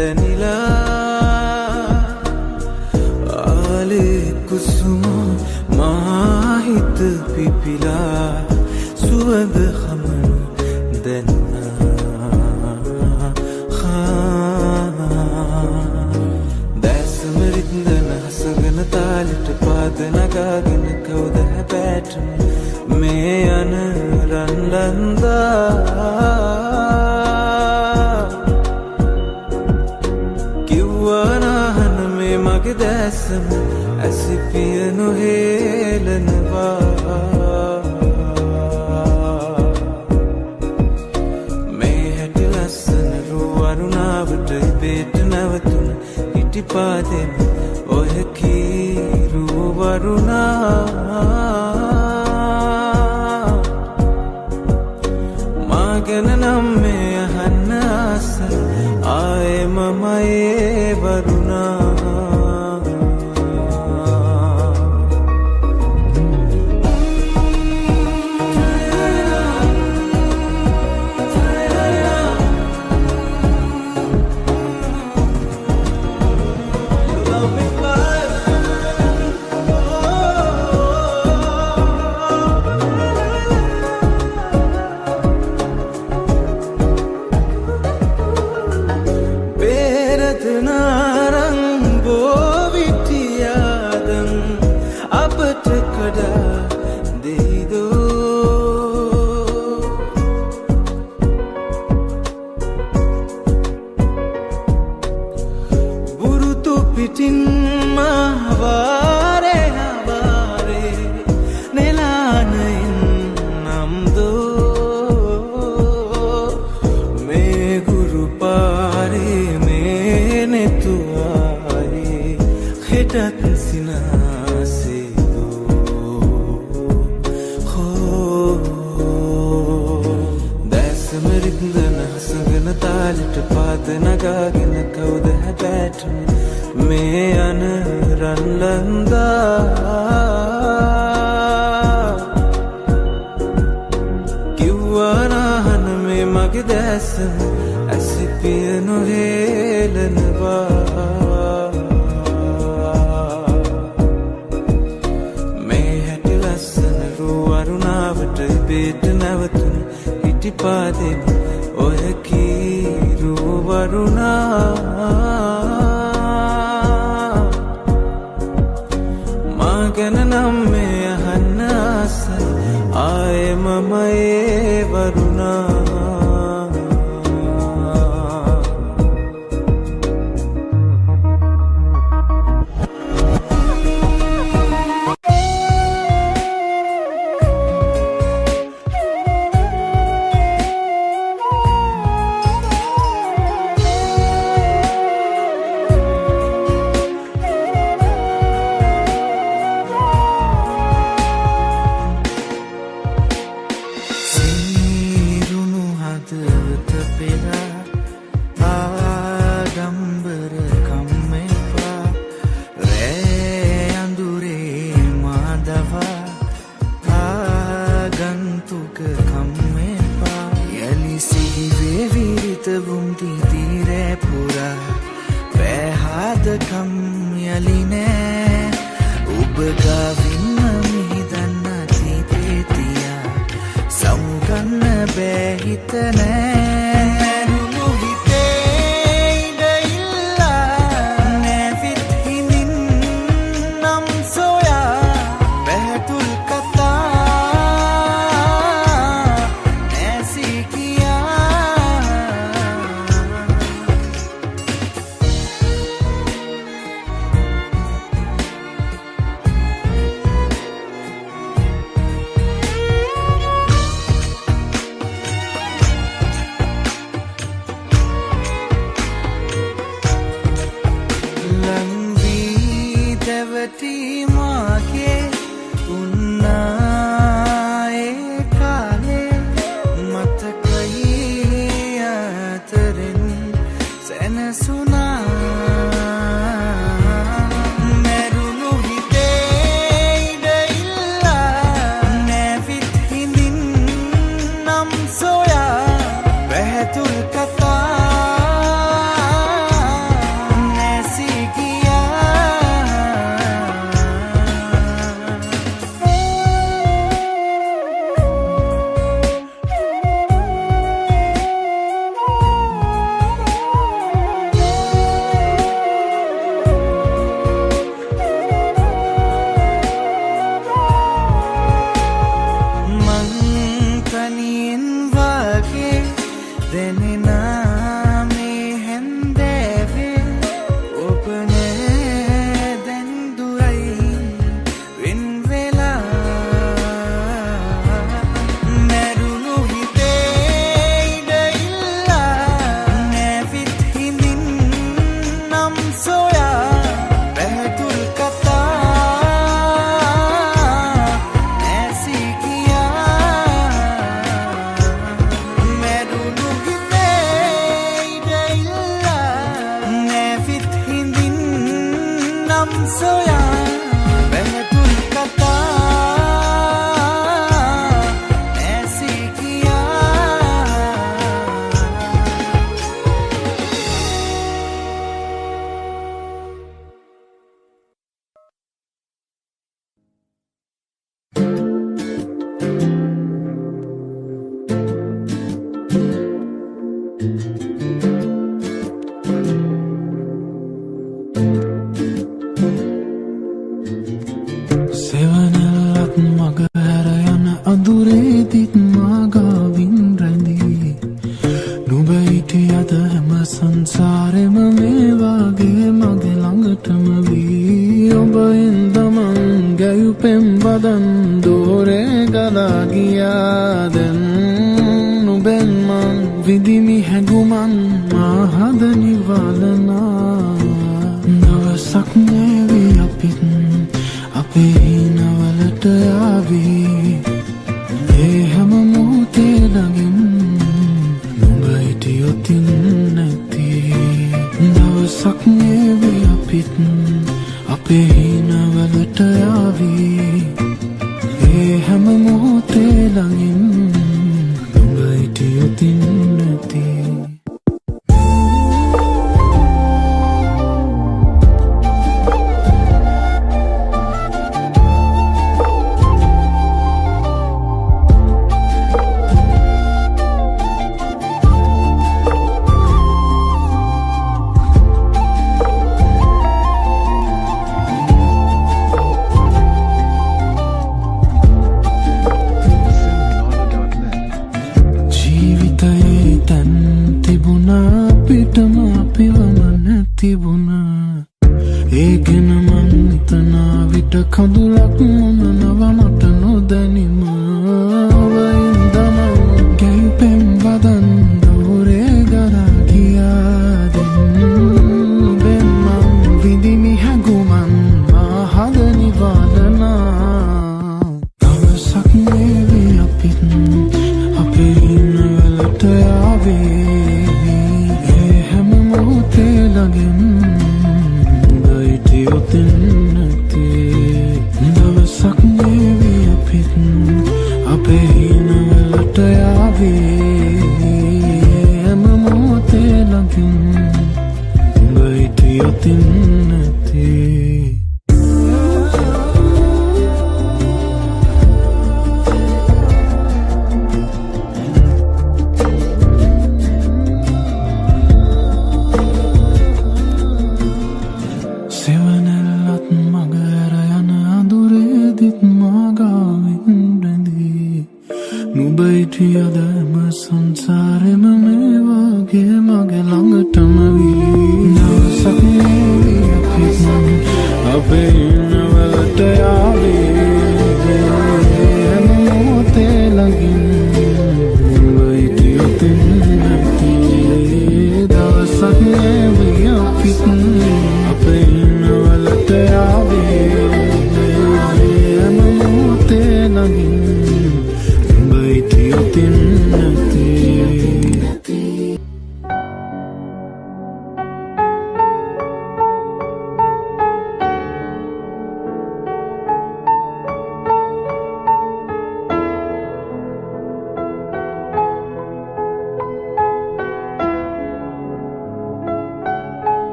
දැනිලා ආලේ කුසුම මාහිත පිපිලා සුවඳ හමනු දැන්නා දැසමරින්දන හසගෙන තාලෙට පාද නගාගෙන කවුද හැබෑටම මේ යන රන්ලන්දා කිව්වනහන මේ මගේ දැසම ඇසිපිය නොහෙලනවා මේ හැටි ලස්සන රුවරුණාවට ඉබේට නැවතුන හිටිපාදෙම ඔය කීරුවරුණා මාගෙන නම් මේ අහන්න ආස ආයේ මම ඒ වරුණා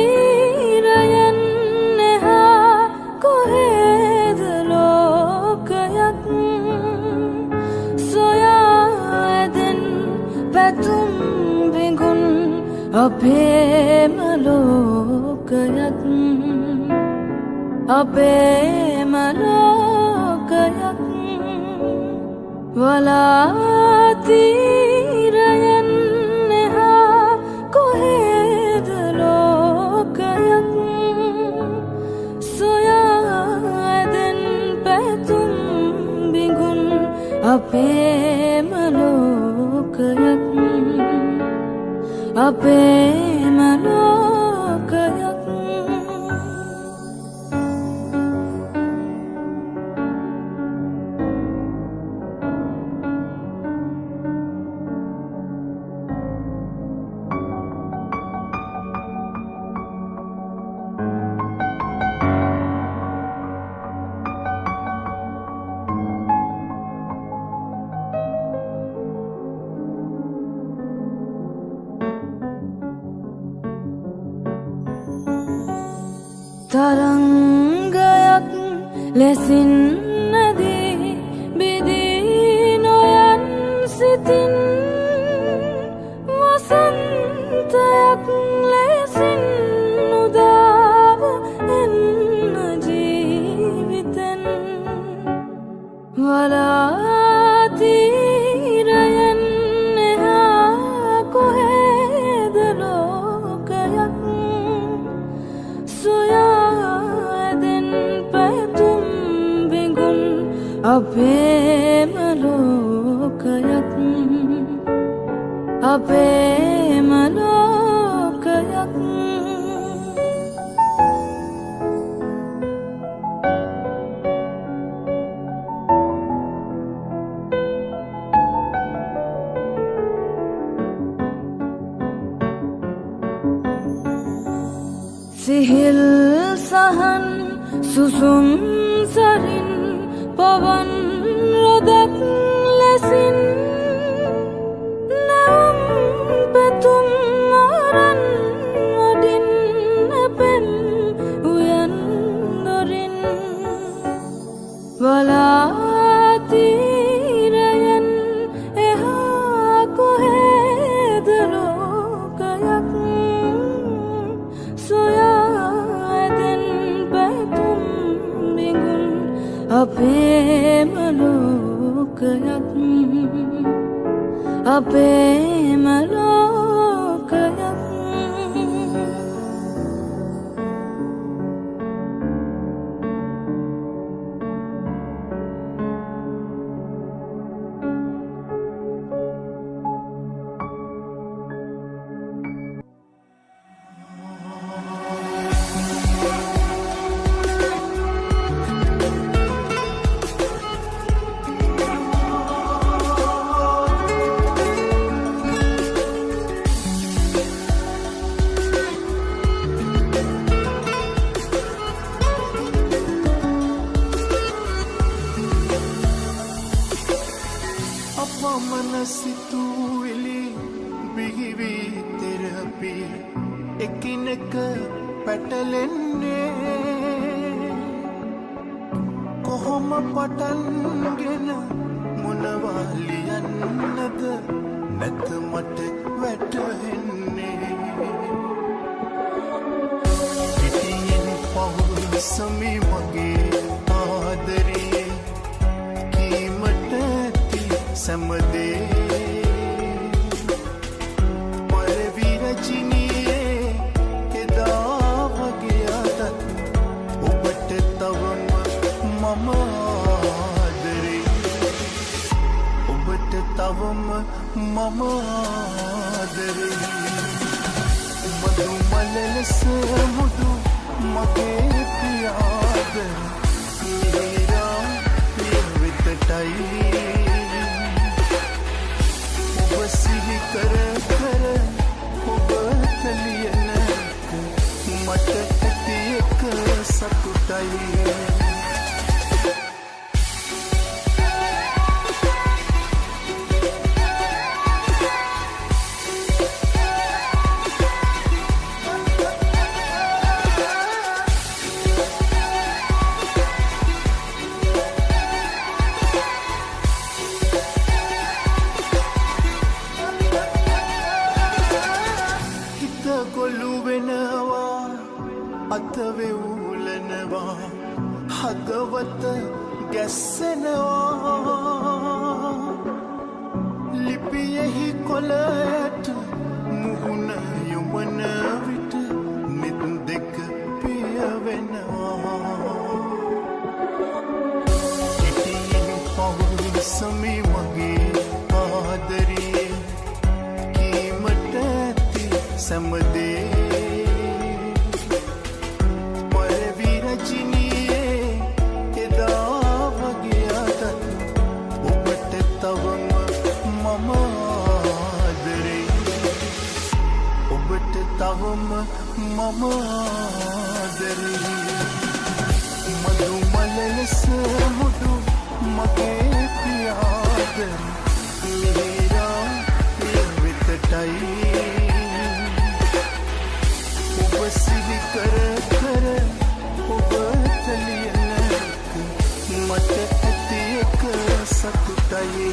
වලාතිරයන් නෙහා කොහෙද ලෝකය අපේම ලෝකයක් අපේම ලෝකයක් වලාතීරයන් එහා කොහෙද ලෝකයක් සොයා ඇදෙන් පැතුම් බිඟුන් අපේම ලෝකයක් අපේම ලෝකයක් තරංගයක් ලෙසින් නැදී බිදී නොයන් සිතින් වසන්තයක් ලෙසින් උදාව එන්න ජීවිතෙන් වලාතීරයන් එහා කොහෙද ලෝකයක් අපේම ලෝකයක් අපේම ලෝකයක් සිහිල් සහන් සුසුම් සරින් පවන් රොදක් ලෙසින් නැවුම් පැතුම් අරන් ඔඩින් නැපෙම් උයන් දොරින් වලාතීරයන් එහා කොහෙද ලෝකයක් සොයා ඇදෙන් පැතුම් බිඟුන් අපේම ලෝකයක් අපේම ලෝකයක් मनसितूली बिहिवी तेरपी එකිනෙක පැටලෙන්නේ කොහොම පටන්ගෙන මොනවා ලියන්නද නැත මට වැටහෙන්නේ පිටියෙන් පහුසමි මගේ ආදරේ කීමට ඇති සැමදේ තවම මම ආදරේ මధు මලලස මුදු මගේ පියාද මිහිරා පියවිතටයි ඔබ සිහි කර කර ඔබ කලියන මට ඇති එක සතුටයි ගැස්සෙනවා ලිපියෙහි කොළට මුහුණ යොමන විට නෙත් දෙක පිය වෙනවා ඉතින් පවුල් සමි මගේ ආදරේ කීමට ඇති සැමදේ තවම මම ආදරේ මధు මලලස මුදු මගේ පියාදරේ මිහිරා වෙතටයි ඔබ සිහි කර කර ඔබ තලියනක මට ඇති එක සතුටයි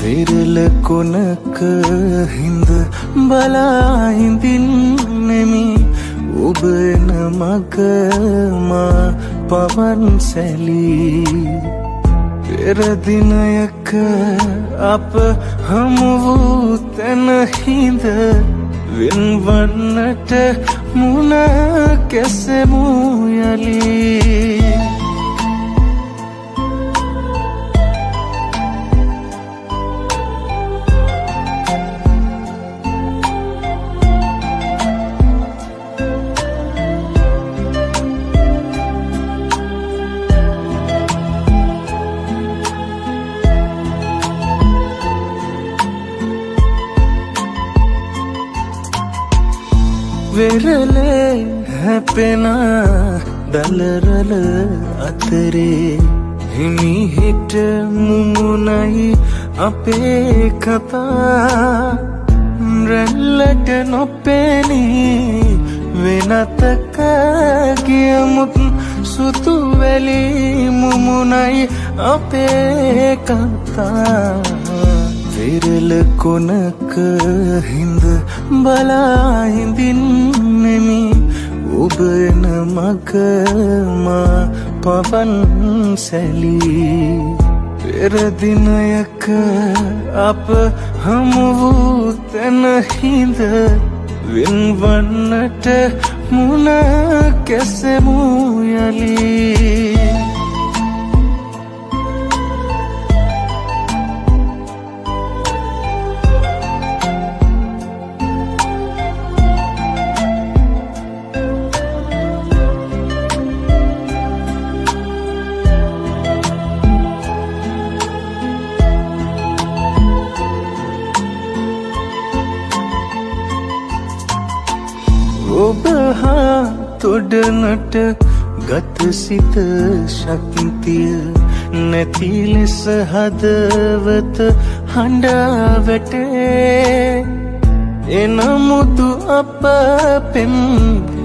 විරල කොනක හිඳ බලා හිඳින්නෙමි ඔබ එන මග මා පවන් සැලී පෙර දිනයක අප හමු වූ තැන හිඳ වෙන්වන්නට මුණ කැසෙමු යලී වෙරළේ හැපෙන දලරල අතරේ හිමිහිට මුමුණයි අපේ කතා රැල්ලට නොපෙනී වෙනතක ගියමුත් සුතු වැලි මුමුණයි අපේ කතා විරල කොනක හිඳ බලා හිඳින්නෙමි ඔබ එන මග මා පවන් සැලී පෙර දිනයක අප හමු වූ තැන හිඳ වෙන්වන්නට මුණ කැසෙමු යලී ඔබ හා තොඩනට ගත සිත ශක්තිය නැති ලෙස හදවත හඬා වැටේ එනමුතු අප පෙම්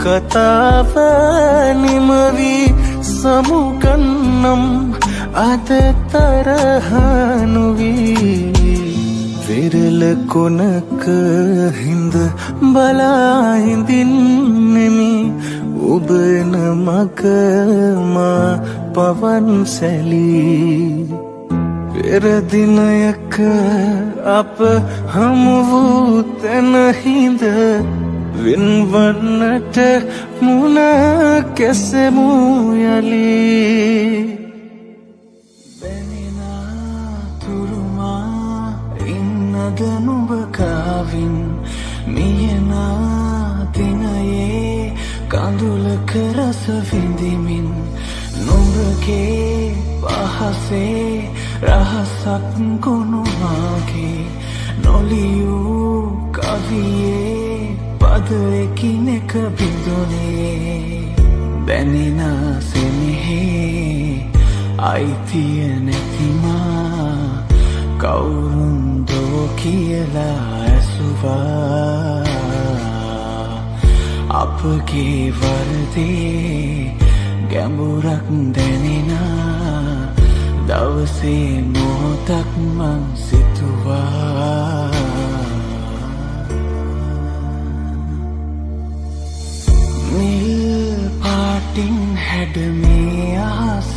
කතාව නිමවී සමුගන්නම් අද තරහ නොවී විරල කොනක හිඳ බලා හිඳින්නෙමි ඔබ එන මග මා පවන් සැලී පෙර දිනයක අප හමු වූ තැන හිඳ වෙන්වන්නට මුණ කැසෙමු යලී නුඹ කාවින් මියන දිනයේ කඳුලක රස විඳිමින් නුඹගේ පහසේ රහසක් ගොනු මාගේ නොලියූ කවියේ පද එකිනෙක බිඳුනේ දැනෙන සෙනෙහේ අයිතිය නැතිමා කවුරුන්දෝ කියලා ඇසුවා අපගේ වරදේ ගැඹුරක් දැනෙන දවසේ මොහොතක් මං සිතුවා නිල් පාටින් හැඩමේ අහස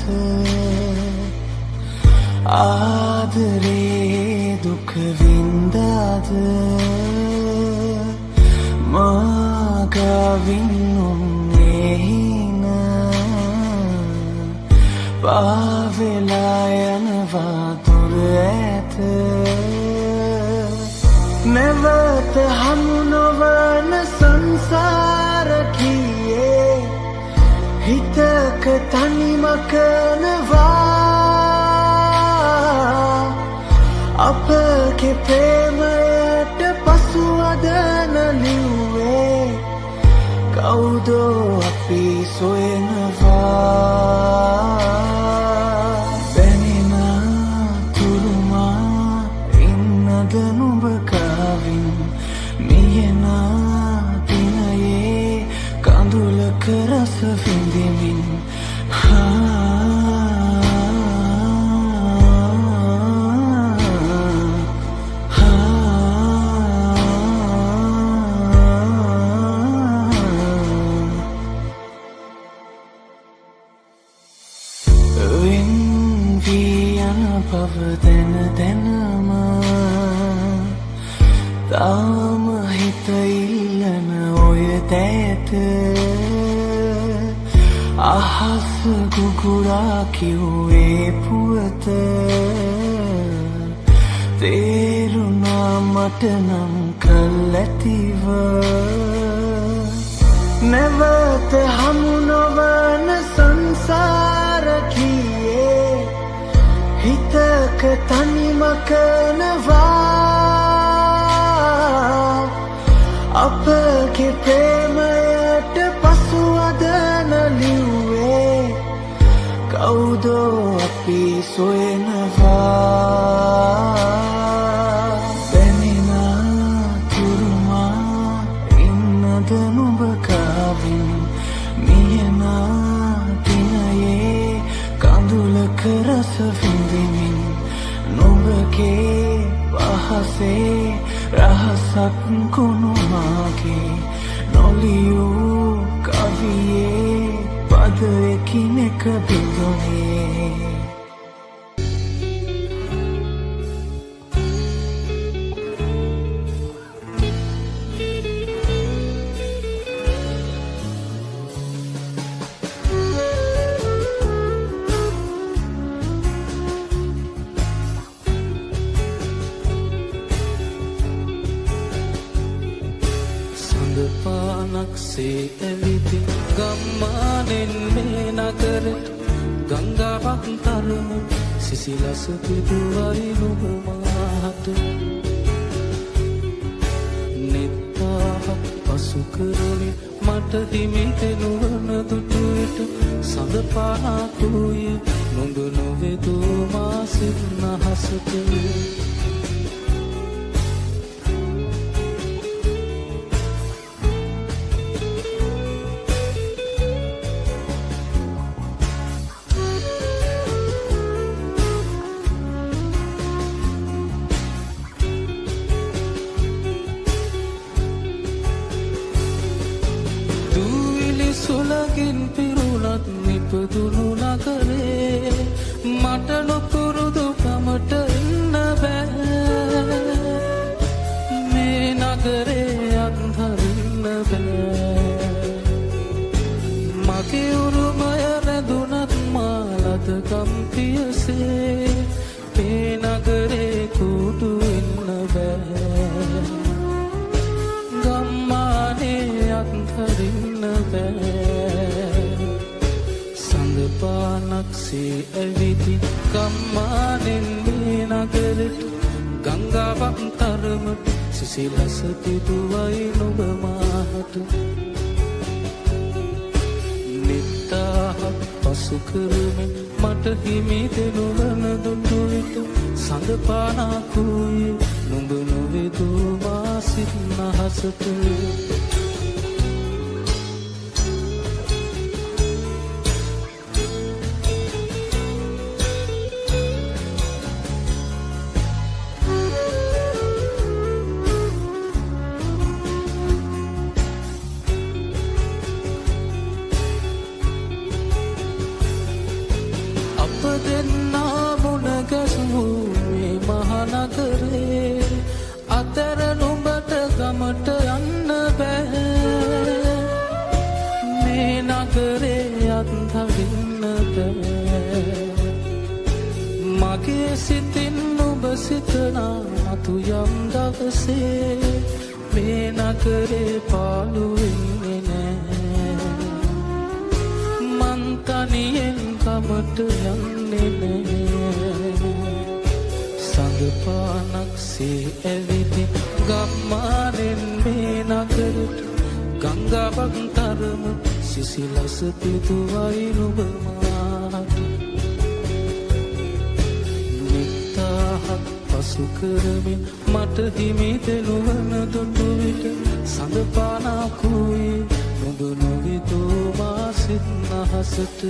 ආදරේ දුක වින්දාද මාගවින් උන්නේහින පාවෙලා යනවා දුර ඇත නැවත හමු නොවන සංසාරකියේ හිතක තනිමකනවා අපගේ ප්‍රේමයට පසුවද නලිව්වේ කවුදෝ අපි සොයනවා දැනෙන තුරුමා ඉන්නද නුඹ කාවින් මියන දිනයේ කඳුලක රස විඳිමින් බව දැන දැනම තාම හිත ඉල්ලන ඔය දැත අහස් ගුගුරා කිව්වේ පුවත තේරුණා මට නම් කල් ඇතිව නැවත හමු නොවන සංසාරකියේ හිතක තනිමකනවා අපගේ ප්‍රේමයට පසුවද නලිව්වේ කවුදෝ අපි සොයනවා දැනෙන තුරුමා ඉන්නද නුඹ කාවින් මියන දිනයේ කඳුලක රස විඳිමින් නුඹගේ පහසේ රහසක් කුණු මාගේ නොලියූ කවියේ පද එකිනෙක බිඳුනේ පානක්සේ ඇවිති ගම්මානෙන් මේ නගරට ගංගාවක් තරම සිසිලස පිදුවයි නුඹමාහට නෙත්තාහක් පසු කරමින් මට හිමිතෙනුවන දුටුවිට සඳ පානාකුය නොඳ නොවෙදූ මා සිත්න හසට සුලකින් පිරුණත් නිපදුණු නගරේ මට නොපුරුදු කමට ඉන්න බෑ මේ නගරේ අත්හරින්න බෑ මගේ උරුමය රැඳුනත් මාලතකම් පියසේ මේ නගරේ කුඩු ඉන්න බෑ ගම්මානේ අත්හරින්න සඳ පානක්සේ ඇවිති ගම්මානෙන් මේ නගරට ගංගාවක් තරමට සිසිලස පිදුවයි නුඹ මාහට නිත්තාහක් පසු කරමින් මට හිමි දෙනු වන දුටු විට සඳ පානාකුයි නුඹ නොවෙදූ මා සිත් අහසට අතර නුඹට ගමට යන්න බෑ මේ නගරේ අත්හරින්න බෑ මගේ සිතින් නුඹ සිතනා මතු යම් දවසේ මේ නගරේ පාළු වෙන්නේ නෑ මං තනියෙන් ගමට යන්නේ නෑ සඳපානක්සේ ඇවිදින් ගම්මානෙන් මේ නගරට ගංගාවක් තරම සිසිලස පිදුවයි නුඹ මාට නිත්තාහක් පසු කරමින් මට හිමි දෙනු වන දුටු විට සඳපානකුයි නුඹ නොවිදූ මා සිත් අහසට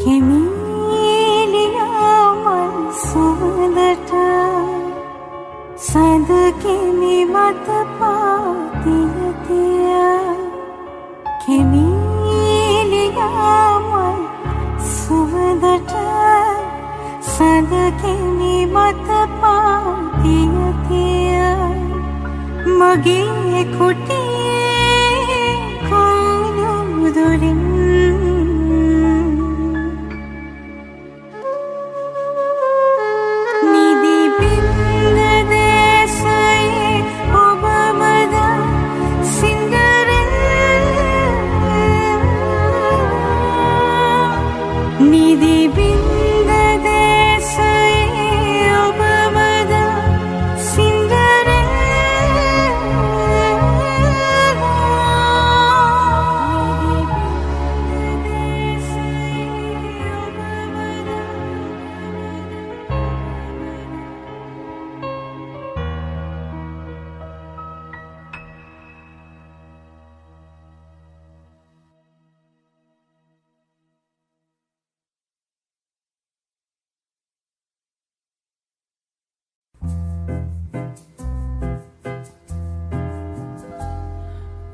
හිමිලියා මල් සුවඳට සඳ කිමි මත පාතිය තිය හිමිලියා මල් සුවඳට සඳ කිමි මත පාතිය තිය මගේ කුටියේ කඳුරින් නිදි බින්ද දේශයේ ඔබමද සින්ඩරෙල්ලා නිදි බින්ද දේශයේ ඔබමද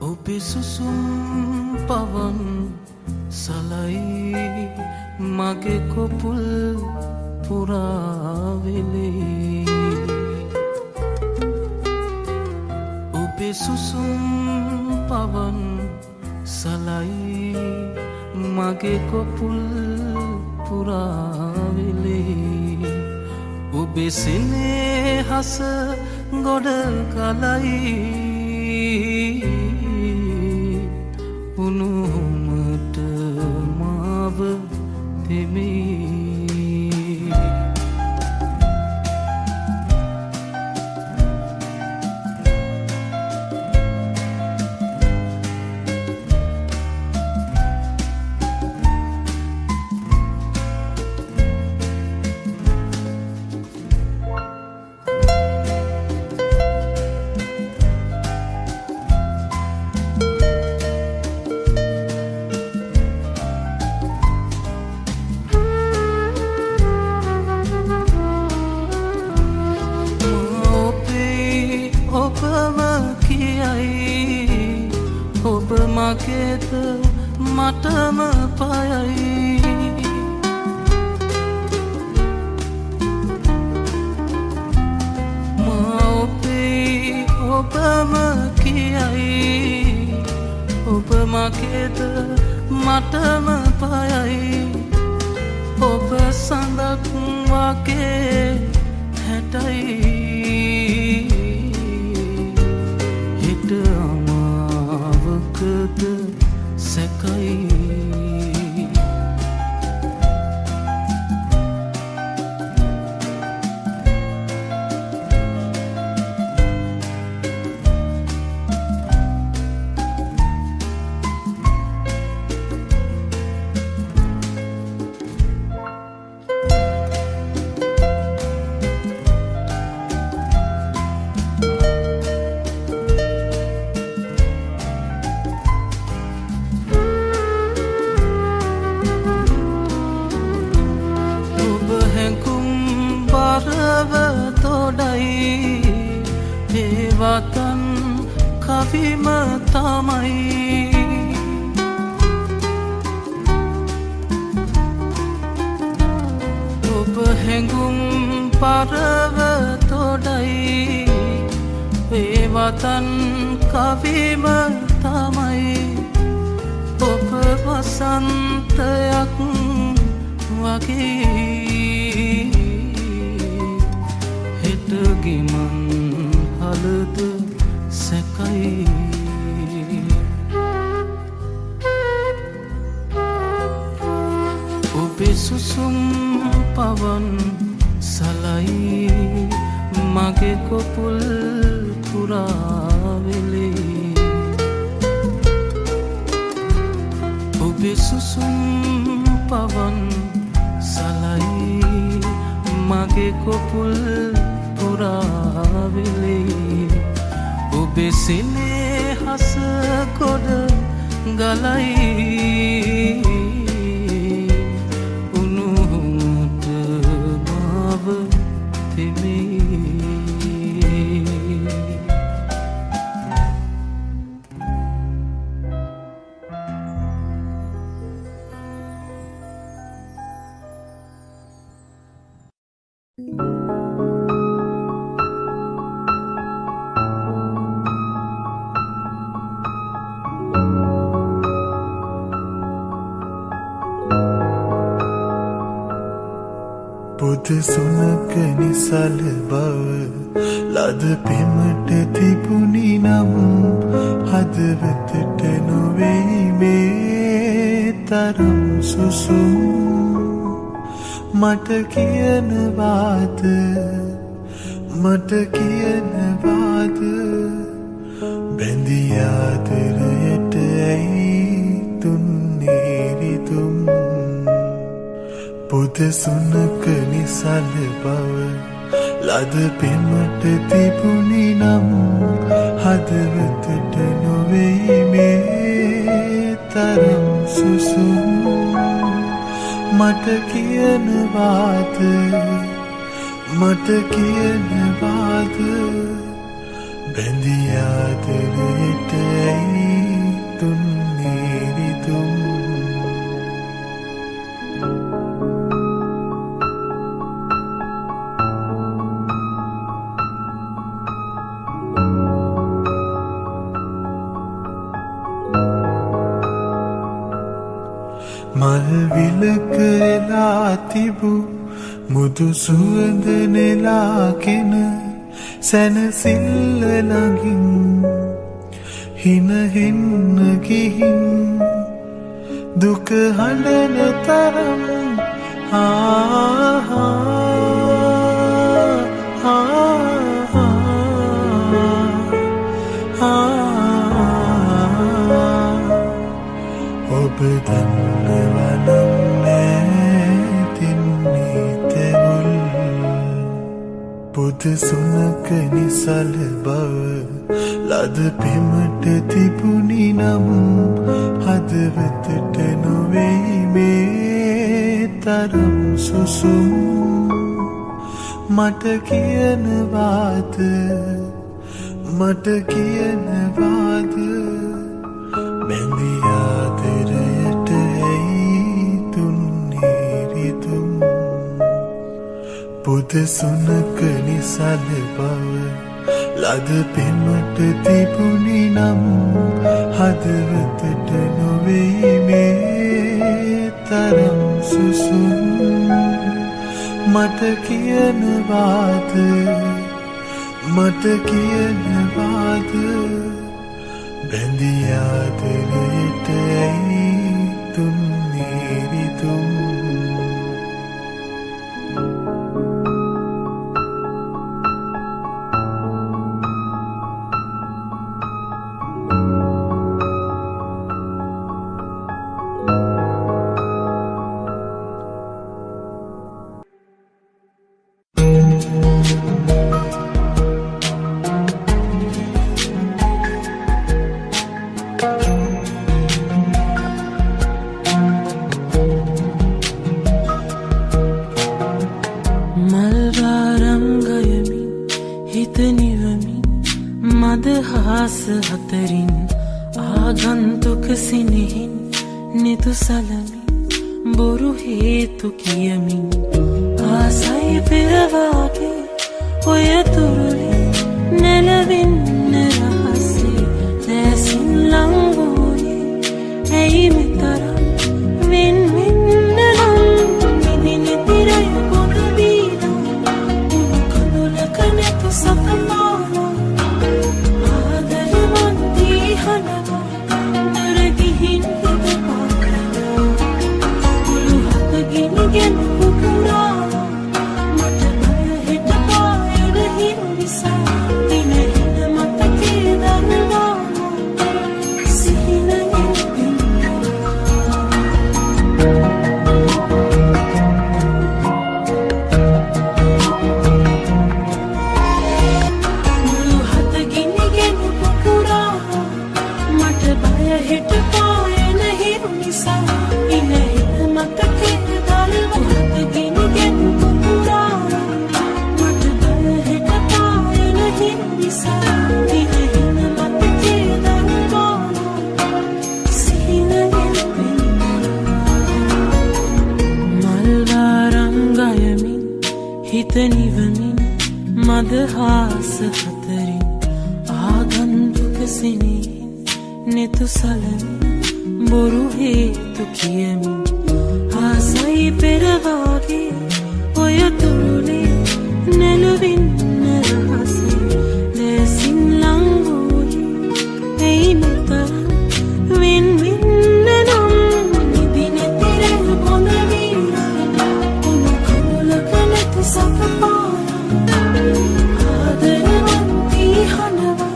ඔබේ සුසුම් පවන් සලයි මගේ කොපුල් පුරාවෙලේ ඔබේ සුසුම් පවන් සලයි මගේ කොපුල් පුරාවෙලේ ඔබේ සෙනෙහස ගොඩ කලයි උණුහුමට මාව තෙමේ මගේද මටම පයයි මා ඔබේ ඔබම කියයි ඔබ මගේද මටම පයයි ඔබ සඳක් වගේ හැටයි හිට අමාවකද සැකයි වතන් කවිම තමයි ඔබ හැඟුම් පරව තොඩයි ඒ වතන් කවිම තමයි ඔබ වසන්තයක් වගේ හෙට ගිමන් හලද සැකයි ඔබේ සුසුම් පවන් සලයි මගේ කොපුල් පුරාවෙලේ ඔබේ සුසුම් පවන් සලයි මගේ කොපුල් පුරාවෙලේ ඔබේ සෙනෙහස ගොඩ ගලයි පුද සුනක නිසල බව ලද පෙමට තිබුණි නම් හදවතට නොවෙයි මේ තරම් සුසුම් මට කියනවාද බැඳී ආදරයට ඇයි තුන්නේරිතුම් පුද සුනක නිසල බව ලද පෙමට තිබුණි නම් හදවතට නොවෙයි මේ තරම් සුසුම් මට කියනවාද බැඳී ආදරයට ඇයි තුන්නේරිතුම් මල් විලක එලා තිබූ මුදු සුවඳ නෙලාගෙන සැනසිල්ල ළඟින් හිනහෙන්න ගිහින් දුක හඬන තරම් ඔබ දන්නවනම් නැතින්නේ තෙවුල් පුද සුනක නිසල බව ලද පෙමට තිබුණි නම් හදවතට නොවෙයි මේ තරම් සුසුම් මට කියනවාද බැඳී ආදරයට ඇයි තුන්නේරිතුම් පුද සුනක නිසල බව ලද පෙමට තිබුණි නම් හදවතට නොවෙයි මේ තරම් සුසුම් මට කියනවාද බැඳී ආදරයට ඇයි තුන්නේරිතුම් මදහාස හතරින් ආගන්තුක සිනෙහින් නිතු සලමින් බොරු හේතු කියමින් ආසයි පෙරවාගේ ඔය තුරුලේ නැලවෙන්න රහසේ දැසින් ලංවෝයේ ඇයි මෙතරම් වෙන් වෙන්න නම් මිදින තිරය ගොඩ වීනා කඳුලක නැතු සතමානා हिट पाए नहीं रुनी सा इन्हें मत के दाल वो हाथ හිත නිවමින් මදහාස හතරින් ආගන්තුක සිනෙහින් නෙතු සලමින් බොරු හේතු කියමින් ආසයි පෙරවාගේ ඔය තුරුනේ නැලවින්න රහසේ දැසින් ලංවූහි ඇයි මෙතර වෙන් වෙන්න නම් නිදි නැතිරැ බොඳ වීරා උණු කඳුලක නැති සකපාරා ආදරවන්තී හනවා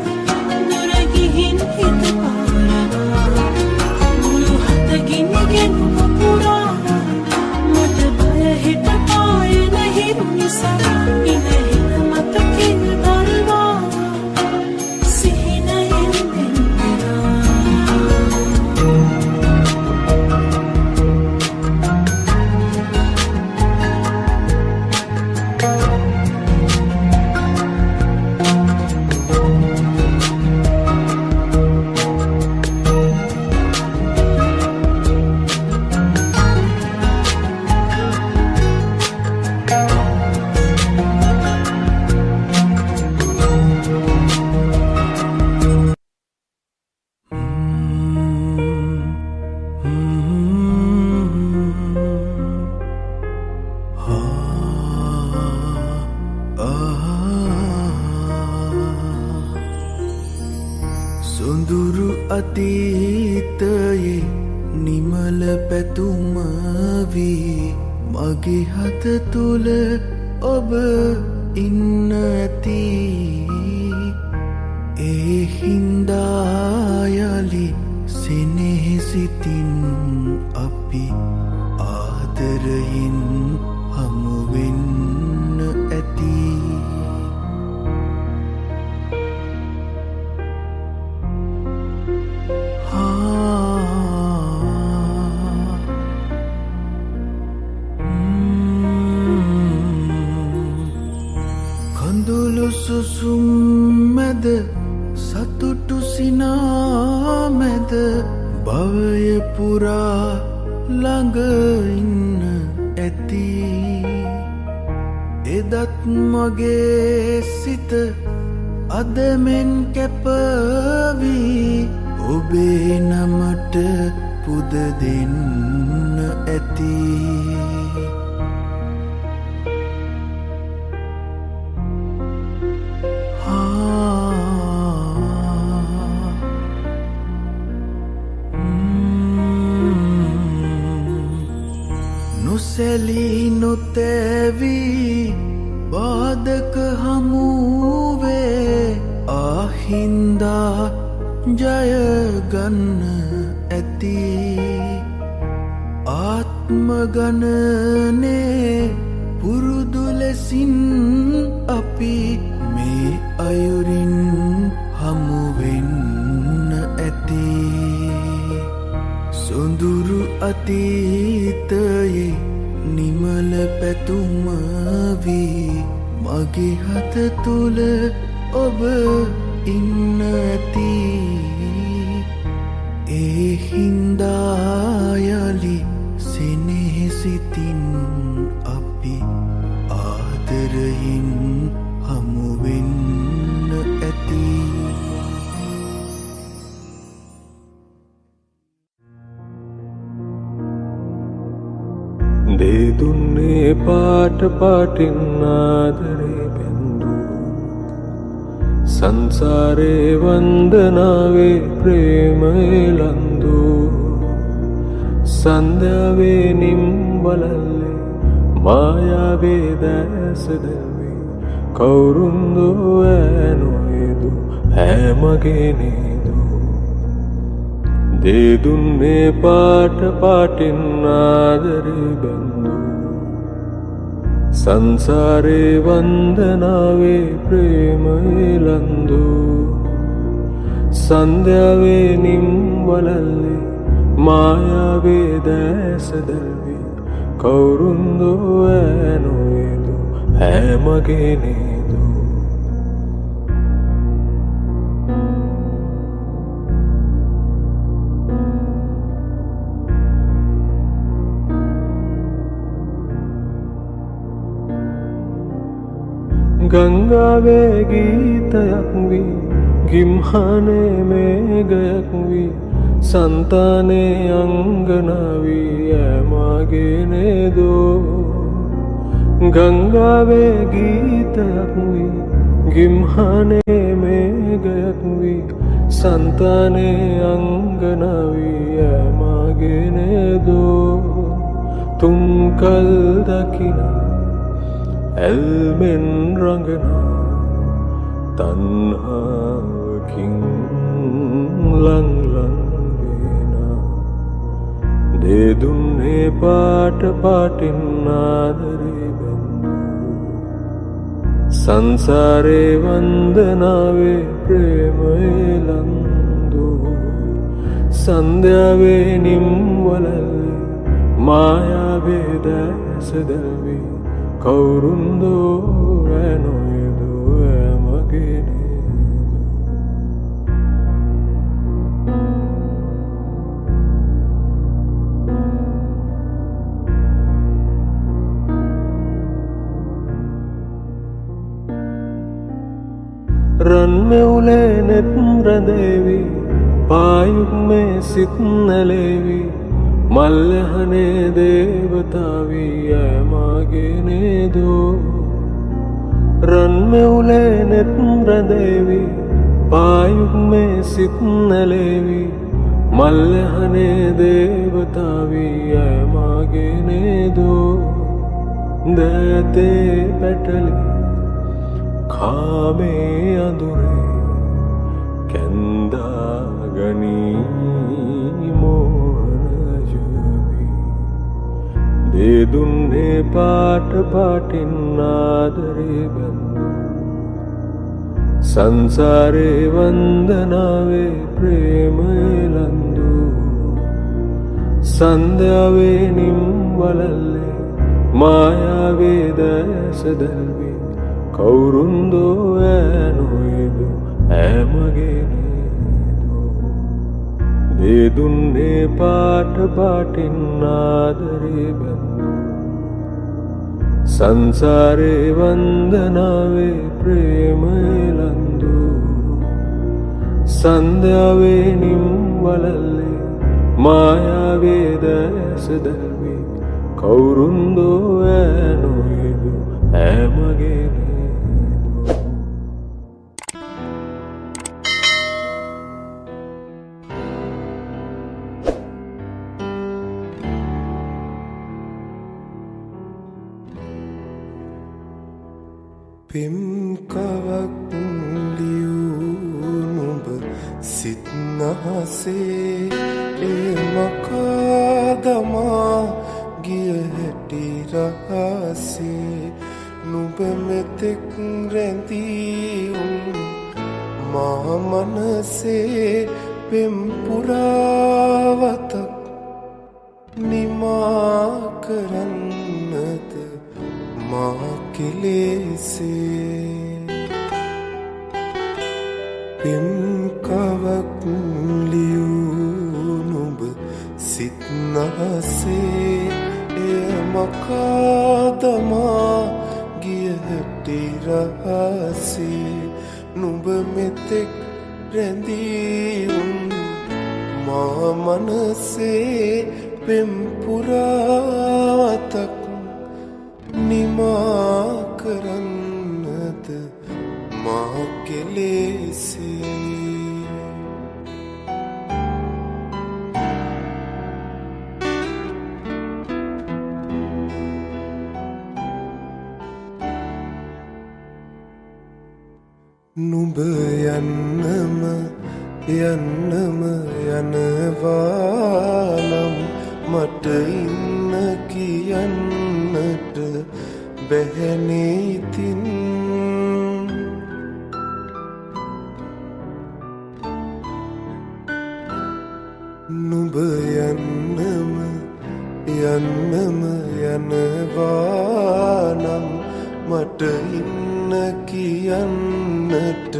දුර ගිහින් හිත පාරවා මුළු හත ගිනිගෙන පුරාලා මට බය හිට පායන හිරු නිසා ඉනහින මතකින් දල්වා සිහිනයෙන් දෙන්නා සොඳුරු අතීතයේ නිමල පැතුම වී මගේ හත තුළ ඔබ ඉන්න ඇති ඒ හින්දා යලි සෙනෙහසිතින් අපි ආදරයෙන් හමුවෙන්න ඇති කඳුළු සුසුම් මැද සතුටු සිනා මැද භවය පුරා ළඟ ඉන්න ඇති එදත් මගේ සිත අදමෙන් කැපවී ඔබේ නමට පුද දෙන්න ඇති නොසැලී නොතැවී බාධක හමුවේ ආහින්දා ජයගන්න ඇති ආත්ම ගණනේ පුරුදු ලෙසින් අපි මේ අයුරින් හමුවෙන්න ඇති සොඳුරු අතීතයේ නිමල පැතුම වී මගේ හත තුළ ඔබ ඉන්න ඇති ඒ හින්දා යලි සෙනෙහසිතින් අපි ආදරයෙන් හමුවෙන්න ඇති දේ දුන්නේ පාට පාටින් ආදරේ බැඳු සංසාරේ වන්දනාවේ ප්‍රේමයේ ලන්දු සන්ධ්‍යාවේ නිම්වලල්ලේ මායාවේ දැස දැවේ කවුරුන්දෝ ඈනොයදු හැමගේ නේදු දේ දුන්නේ පාට පාටින් ආදරේ බැඳු සංසාරේ වන්දනාවේ ප්‍රේමයේ ලන්දු සන්ධ්‍යාවේ නිම්වලල්ලේ මායාවේ දැස දැල්වේ කවුරුන්දෝ ඈනොයදු හැමගේ නේදු ගංගාවේ ගීතයක් වී ගිම්හනේ මේඝයක් වී සන්තානේ අංගනාවී යෑමගේ නේදෝ ගංගාවේ ගීතයක් වී ගිම්හනේ මේඝයක් වී සන්තානේ අංගනාවී යෑමගේ නේදෝ තුන් කල් දකිනා ඇල්මෙන් රඟනා තන්හාවකින් ලංලං වේනා දෙදුන්නේ පාට පාටින් ආදරේ බැඳු සංසාරේ වන්දනාවේ ප්‍රේමයේ ලන්දු සන්ධ්‍යාවේ නිම්වලල්ලේ මායාවේ දැස දැල්වී කවුරුන්දෝ ඇනොයදෝ ඇමගේ රන්මෙවුලේ නෙත් රැඳේවි පායුක් මේ සිත් නැලේවි මල්යහනේ දේවතාවී ඇමගේ නේදෝ රන්මෙවුලේ නෙත් රැඳේවි පායුක් මේ සිත් නැලේවි මල්යහනේ දේවතාවී ඇමගේ නේදෝ දෑතේ පැටලි කාමේ අඳුරේ කැන්දා ගනී මෝහනජවි දෙදුන්නේ පාට පාටින් ආදරේ බැඳු සංසාරේ වන්දනාවේ ප්‍රේමයේ ලන්දු සන්ධ්‍යාවේ නිම්වලල්ලේ මායාවේ දැස දැල්වි කවුරුන්දෝ ඇනොයදු ඇමගේ නේදෝ දෙදුන්නේ පාට පාටින් ආදරේ බැඳු සංසාරේ වන්දනාවේ ප්‍රේමයේ ලන්දු සන්ධ්‍යාවේ නිම්වලල්ලේ මායාවේ දැස දැල්වි කවුරුන්දෝ ඇනොයදු ඇමගේ පෙම්කවක් ලියූ නුඹ සිත්නහසේ මකාදමා ගිය හැටි රහසේ නුඹ මෙතෙක් රැඳී මා මනසේ පෙම් පුරාවතක් නිමා කරන්නද මා කෙලෙසේ පෙම්කවක් ලියූ නුඹ සිත්නහසේ මකාදමා ගිය හැටි රහසේ නුඹ මෙතෙක් රැඳී මා මනසේ පෙම් පුරාවතක් නිමා කරන්නද මා කෙලෙසේ නුඹ යන්නම යන්නම යනවානම් මට ඉන්න කියන්නට බැහැනේ ඉතින් නුඹ යන්නම යන්නම යනවානම් මට ඉන්න කියන්නට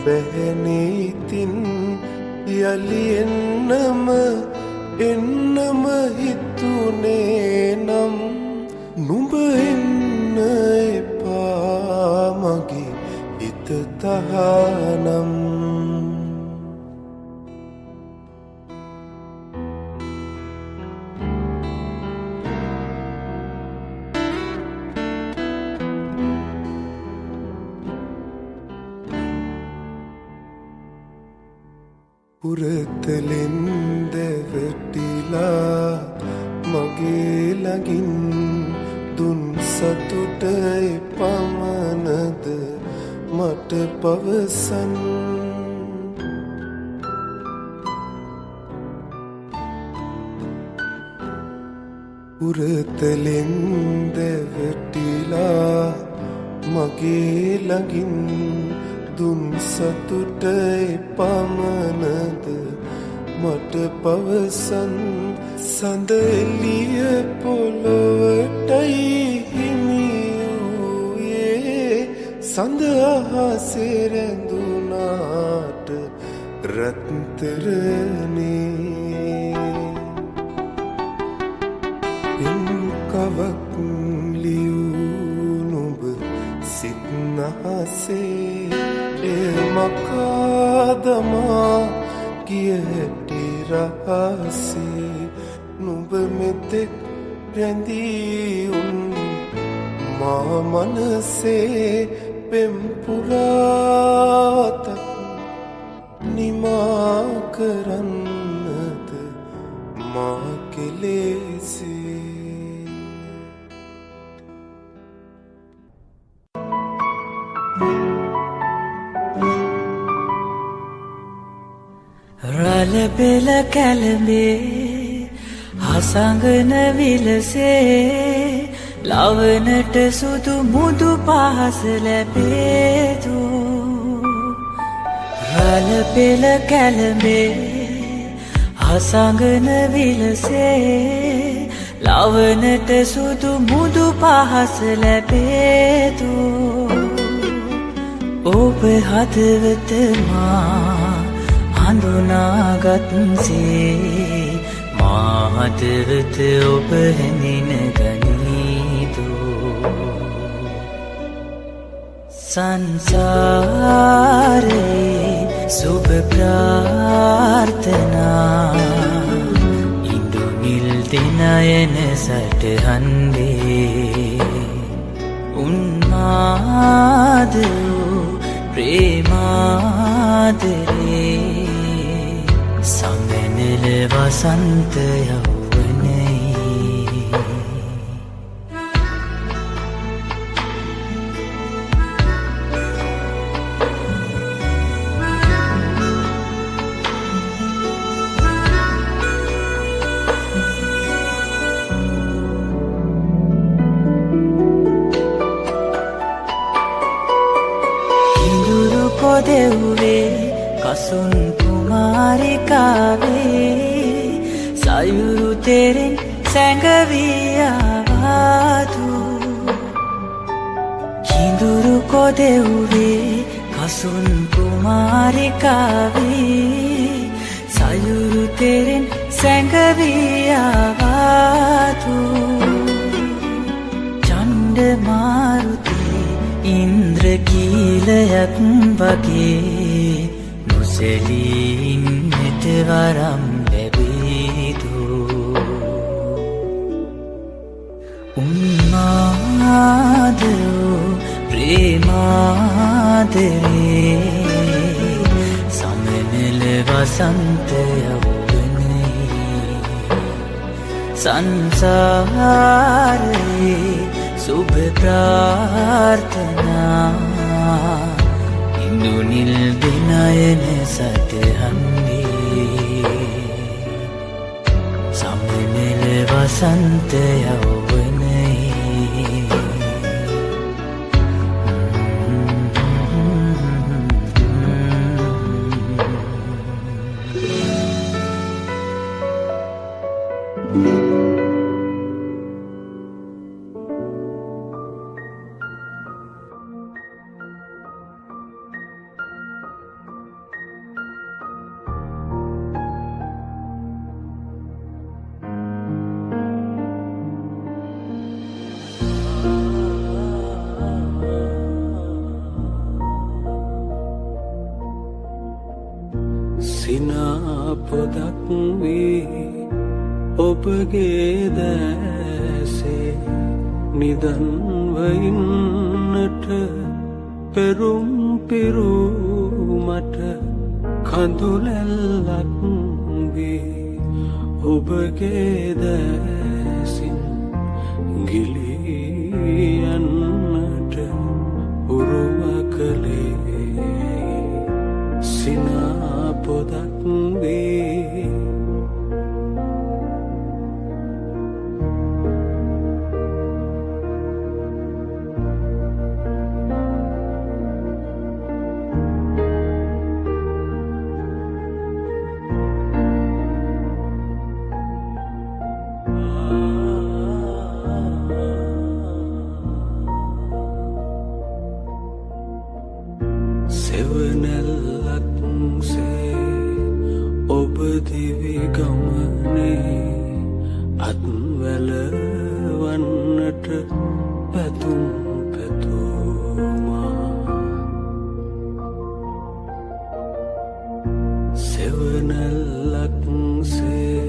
බැහැනේ ඉතින් යලි එන්නම හිතුනේ නම් නුඹ එන්න එපා උරතලින් දෙවටිලා මගේ ළඟින් දුන් සතුට පමණද මට පවසන් උරතලින් දෙවටිලා මගේ ළඟින් දුන් සතුට පමණද මට පවසන් සඳ එළිය පොළොවටයි හිමියෝයේ සඳ අහසේ රැඳුනාට රත්තරනේ පින්කවක් ලියූ නුඹ සිත් නහසේ මකාදමා ගිය හැටි රහසේ නුඹ මෙතෙක් රැඳී උන් මා මනසේ පෙම් පුරාතක් නිමා කරන්නද මා කෙලෙසේ රළපෙළ කැළඹේ හසඟන විලසේ ලවනට සුදු මුදු පහස ලැබේතු රළපෙළ කැළඹේ හසඟන විලසේ ලවනට සුදු මුදු පහස ලැබේතු ඔබ හදවත මා හඳුනාගත්සේ මා හදවත ඔබ හැඳින ගනීතු සංසාරේ සුබ ප්‍රාර්ථනා ඉඳුනිල් දෙනයන සටහන්වේ උන්මාදෝ ප්‍රේමාදරේ සමනල වසන්ත යෞවනයි ඉඳුරු කොදෙව්වේ කසුන් කුමාරිකාවේ සයුරු තෙරෙන් සැඟවී ආවාතු කිඳුරු කොදෙව්වේ කසුන් කුමාරිකාවේ සයුරු තෙරෙන් සැඟවී ආවාතු චණ්ඩ මාරුතේ ඉන්ද්‍රකීලයක් වගේ නොසැලීන්නට වරම් ලැබේතු උන්මාදෝ ප්‍රේමාදරේ සමනල වසන්ත යෞවනයි සංසාරේ සුබ ප්‍රාර්ථනා ඉඳුනිල් දෙනයන සටහන්වේ සමනල වසන්ත යෞවනයි සිනා පොදක් වී ඔබගේ දැසේ නිදන්වයින්නට පෙරුම් පිරූමට කඳුලැල්ලක් වී ඔබගේ දැසින් ගිලියන්නට උරුම කළේ සිනා පොදක් වී සෙවනැල්ලක් සේ ඔබ දිවි ගමනේ අත්වැලවන්නට පැතුම් පැතුමා සෙවනැල්ලක් සේ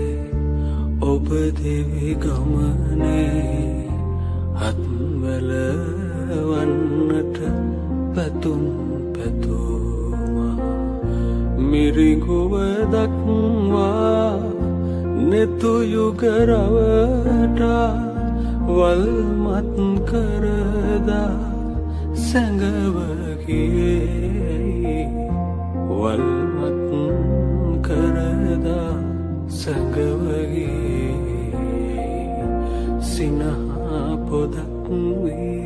ඔබ දිවි ගමනේ අත්වැලවන්නට පැතුම් මිරිගුව දක්වා නෙතුයුගරවටා වල්මත් කරදා සැඟවගේ වල්මත් කරදා සැඟවගේ සිනහා පොදක් වී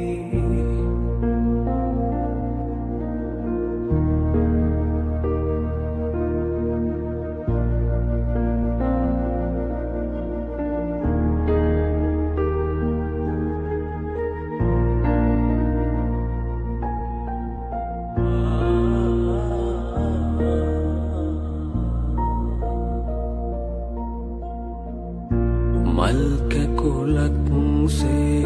මල් කැකුලක් සේ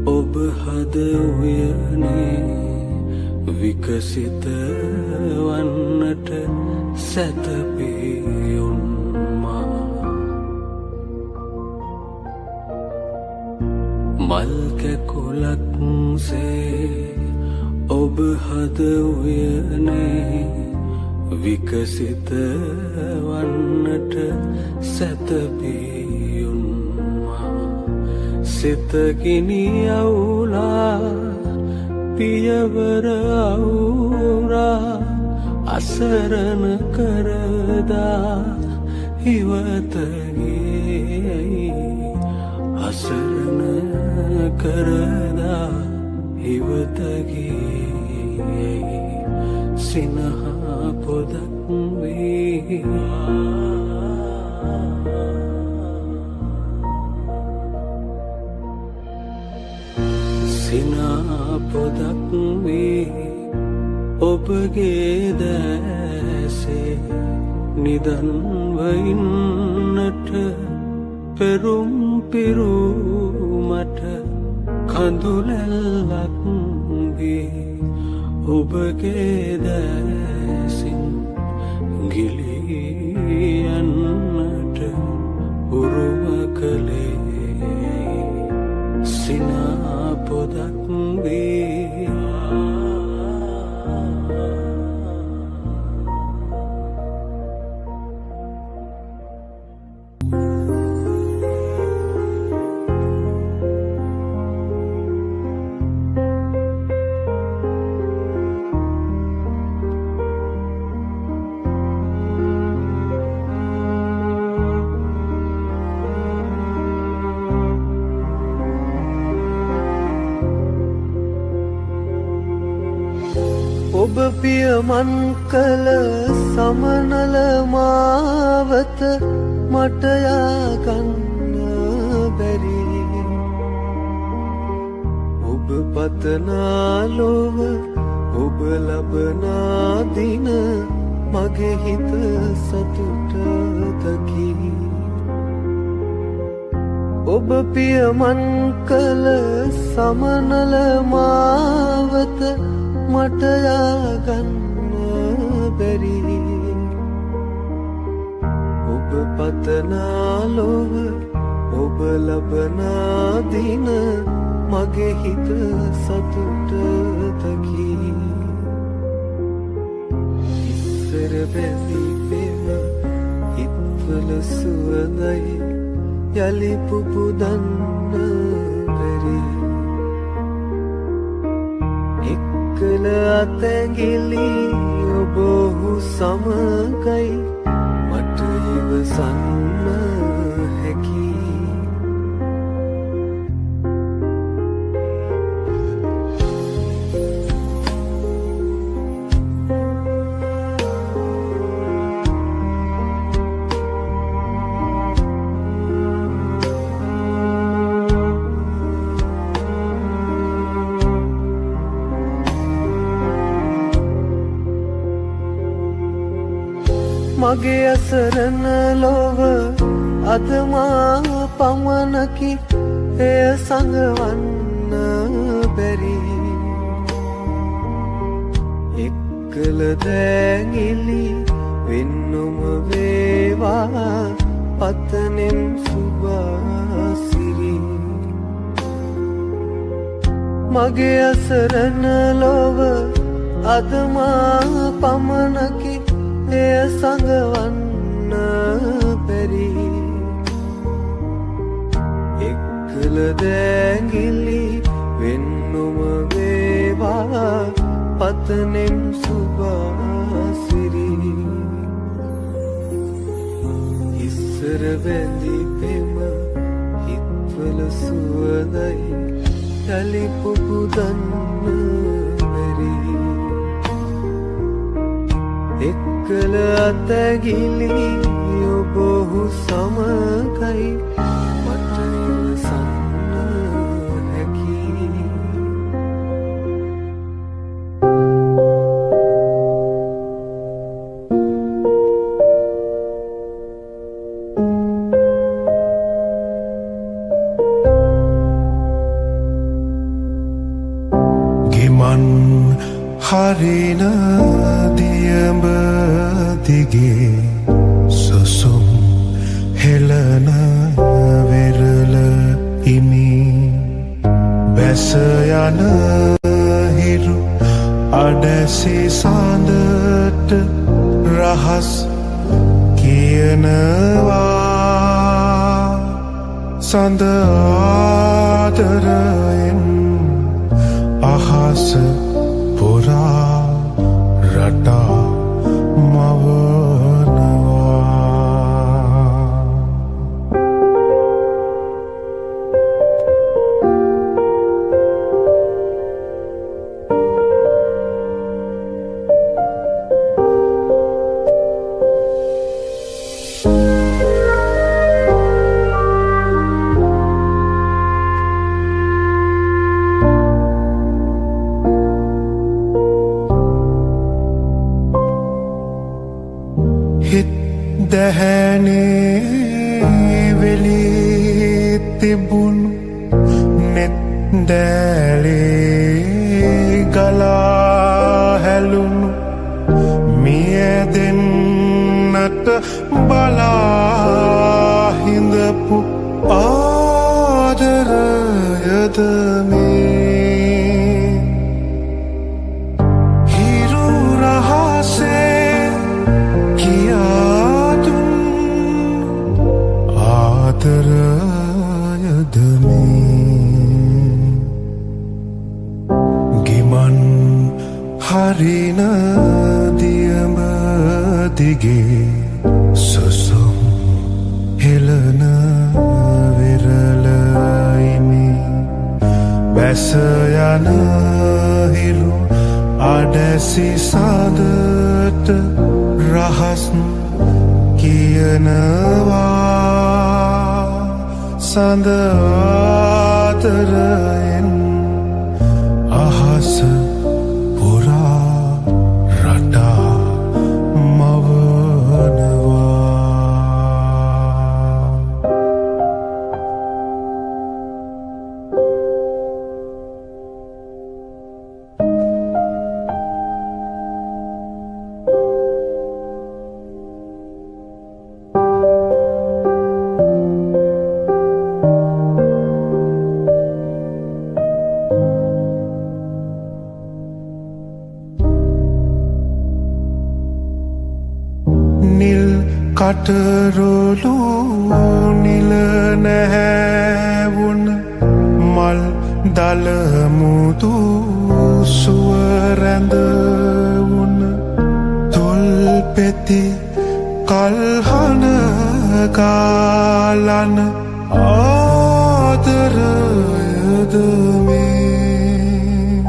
ඔබ හද උයනේ විකසිත වන්නට සැතපෙයුන්මා මල් කැකුලක් සේ ඔබ හද උයනේ විකසිත වන්නට සැතපෙයුන්මා සිතගිනි අවුලා පියවර අවුරා අසරණ කරදා හිවතගේ අසරණ කරදා හිවතගේ සිනහා පොදක් වී සිනා පොදක් වී ඔබගේ දැසේ නිදන්වයින්නට පෙරුම් පිරුමට කඳුලැල්ලක් වී ඔබගේ දැසින් ගිලියන්නට උරුම කළේ සිනා පොදක් වී ඔබ පියමන් කළ සමනල මාවත මට යකන්න බැරි ඔබ පතනා ලොව ඔබ ලබනා දින මගේ හිත සතුට දකි ඔබ පියමන් කළ සමනල මාවත මට යකන්න බැරි ඔබ පතනා ලොව ඔබ ලබනා දින මගේ හිත සතුට දකි ඉස්සර බැඳි පෙම හිත්වල සුවඳයි යලි පුපුදන්න බැරි එක්කල අතැඟිලි ඔබ ඔහු සමගයි මට ඉවසන්න හැකි මගේ අසරණ ලොව අදමා පමණකි එය සඟවන්න බැරි එක්කල දැඟිලි වෙන්නම වේවා පතනෙම් සුභාසිරි මගේ අසරණ ලොව අදමා පමණකි එය සඟවන්න බැරි එක්කල දැඟිලි වෙන්නම වේවා පතනෙම් සුභාසිරි ඉස්සර බැඳි පෙම හිත්වල සුවඳයි යලි පුපුදන්න බැරි එක්කල අතැගිලි ඔබ ඔහු සමගයි මට ඉවසන්න හැකි ගිමන් හරින දියඹ දිගේ සුසුම් හෙළන වෙරළ ඉමි බැස යන හිරු අඩැසි සඳට රහස් කියනවා සඳ ආදරයෙන් අහස පුරා රටා මවනවා දැහැනේ වෙලී තිබුණු නෙත් දැලේ ගලා හැලුණු මියදෙන්නට බලා හිඳපු ආදරයද මේ හිරු රහසේ ආදරයද මේ ගිමන් හරින දියඹ දිගේ සුසුම් හෙළන වෙරළ ඉමි බැස යන හිරු අඩැසි සඳට රහස් කියනවා සඳ ආදරයෙන් අහස පුරා රටා මවනවා කටරොලු නිල නැහැවුන මල් දලමුතු සුවරැඳවුන තොල් පෙති කල්හන කාලන ආදරයද මේ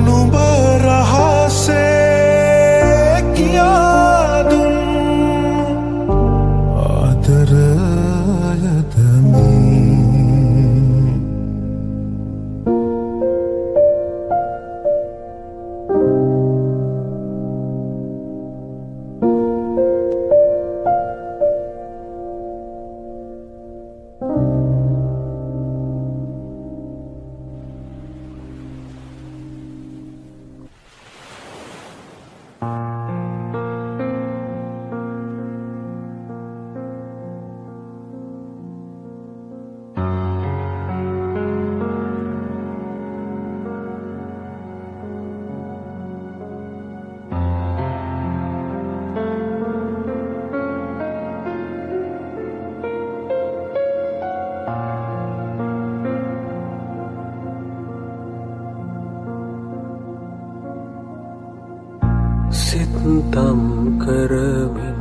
නුඹ රහසේ කියාදුන් ආදරයද මේ සිතම් කරමින්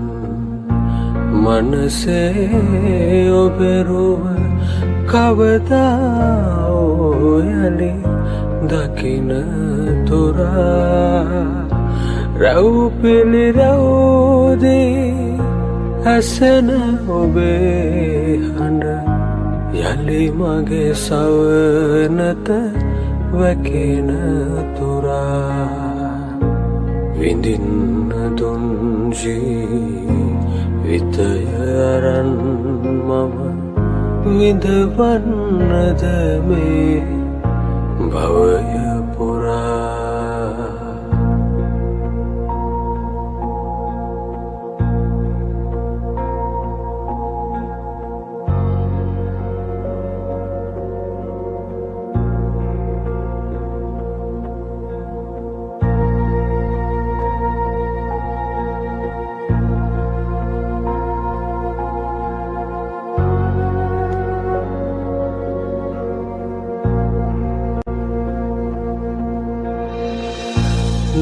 මනසේ ඔබෙරුව කවදා ඔයලි දකින තුරා රැව්පිලි රැව්දී ඇසෙන ඔබේ හඬ යලි මගේ සවනත වැකෙන තුරා විඳින්න දුන් ජීවිතය අරන් මම විඳවන්නද මේ භවය පුරා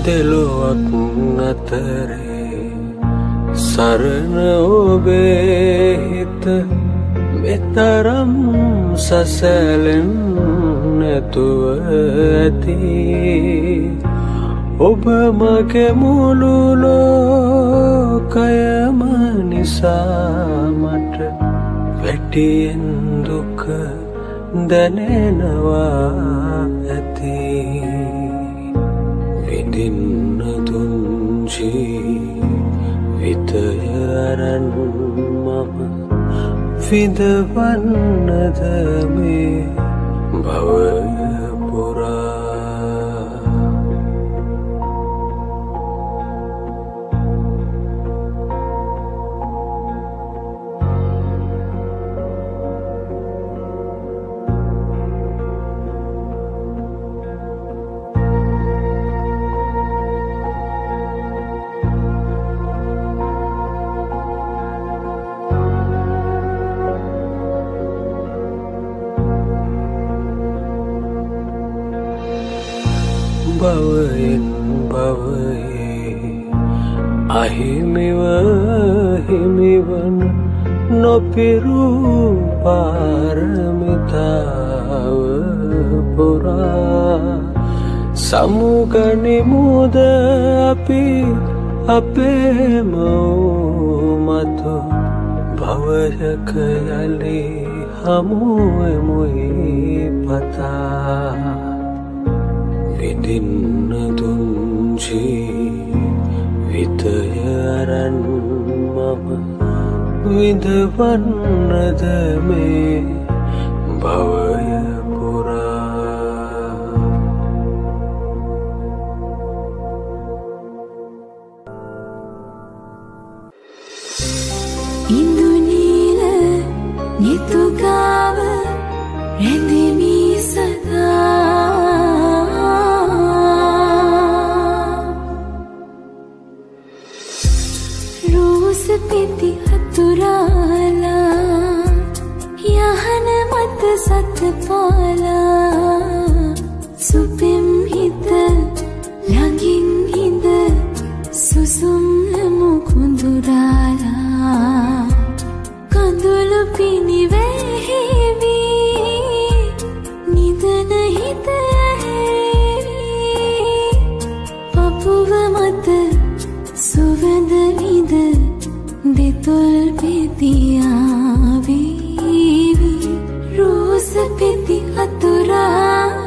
දෙලොවක් අතරේ සරණ ඔබේ හිත මෙතරම් සසලෙන් නැතුව ඇති ඔබ මගේ මුළු ලෝකයම නිසා මට වැටියෙන් දුක දැනෙනවා ඇති විඳින්න දුන් ජීවිතය අරන් මම විඳවන්නද මේ භවය පුරා භවයෙන් භවයේ අහිමිව හිමිවන නොපිරූ පාරමිතාව පුරා සමුගනිමුද අපි අපේම මතු භවයක යලි හමුවෙමුයි පතා විඳින්න දුන් ජීවිතය අරන් මම විඳවන්නද මේ භවය පුරා ඉන්දුනීල නිතුගාව රැඳෙමි සදා පෙති අතුරා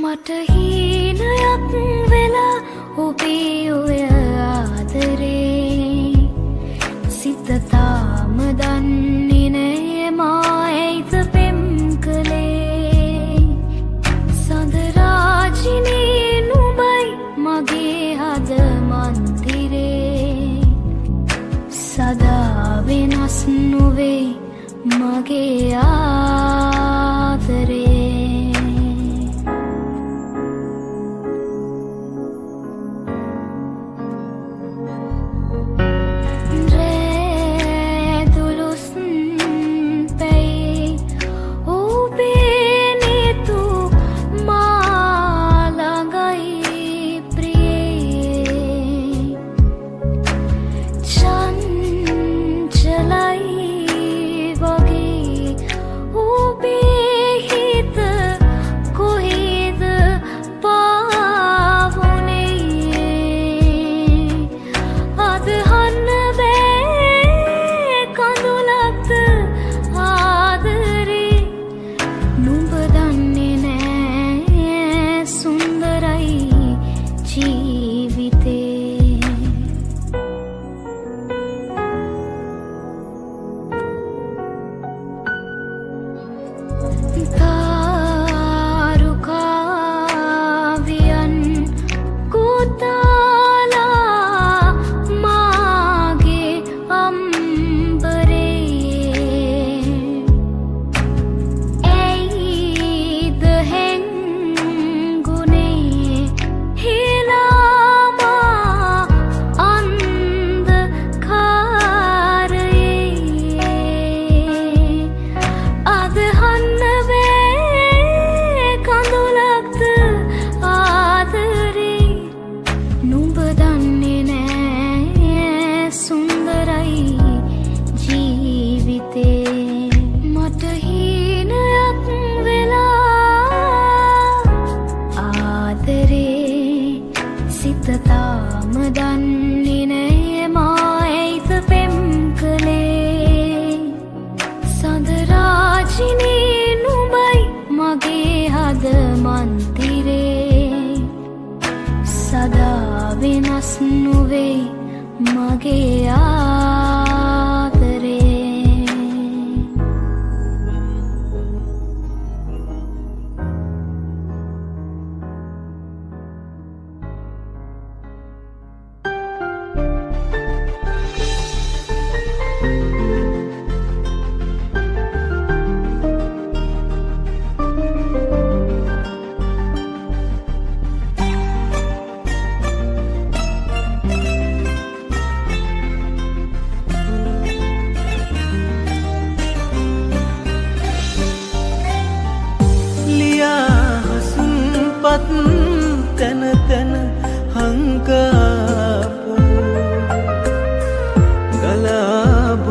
මට හීනයක් වෙලා ඔබේ ඔය ආදරේ සිත තාම දන්නේ නෑ මා ඇයිද පෙම් කළේ සඳරාජිනේ නුඹයි මගේ හද මන්දිරේ සදා වෙනස් නොවේ මගේ ආදරේ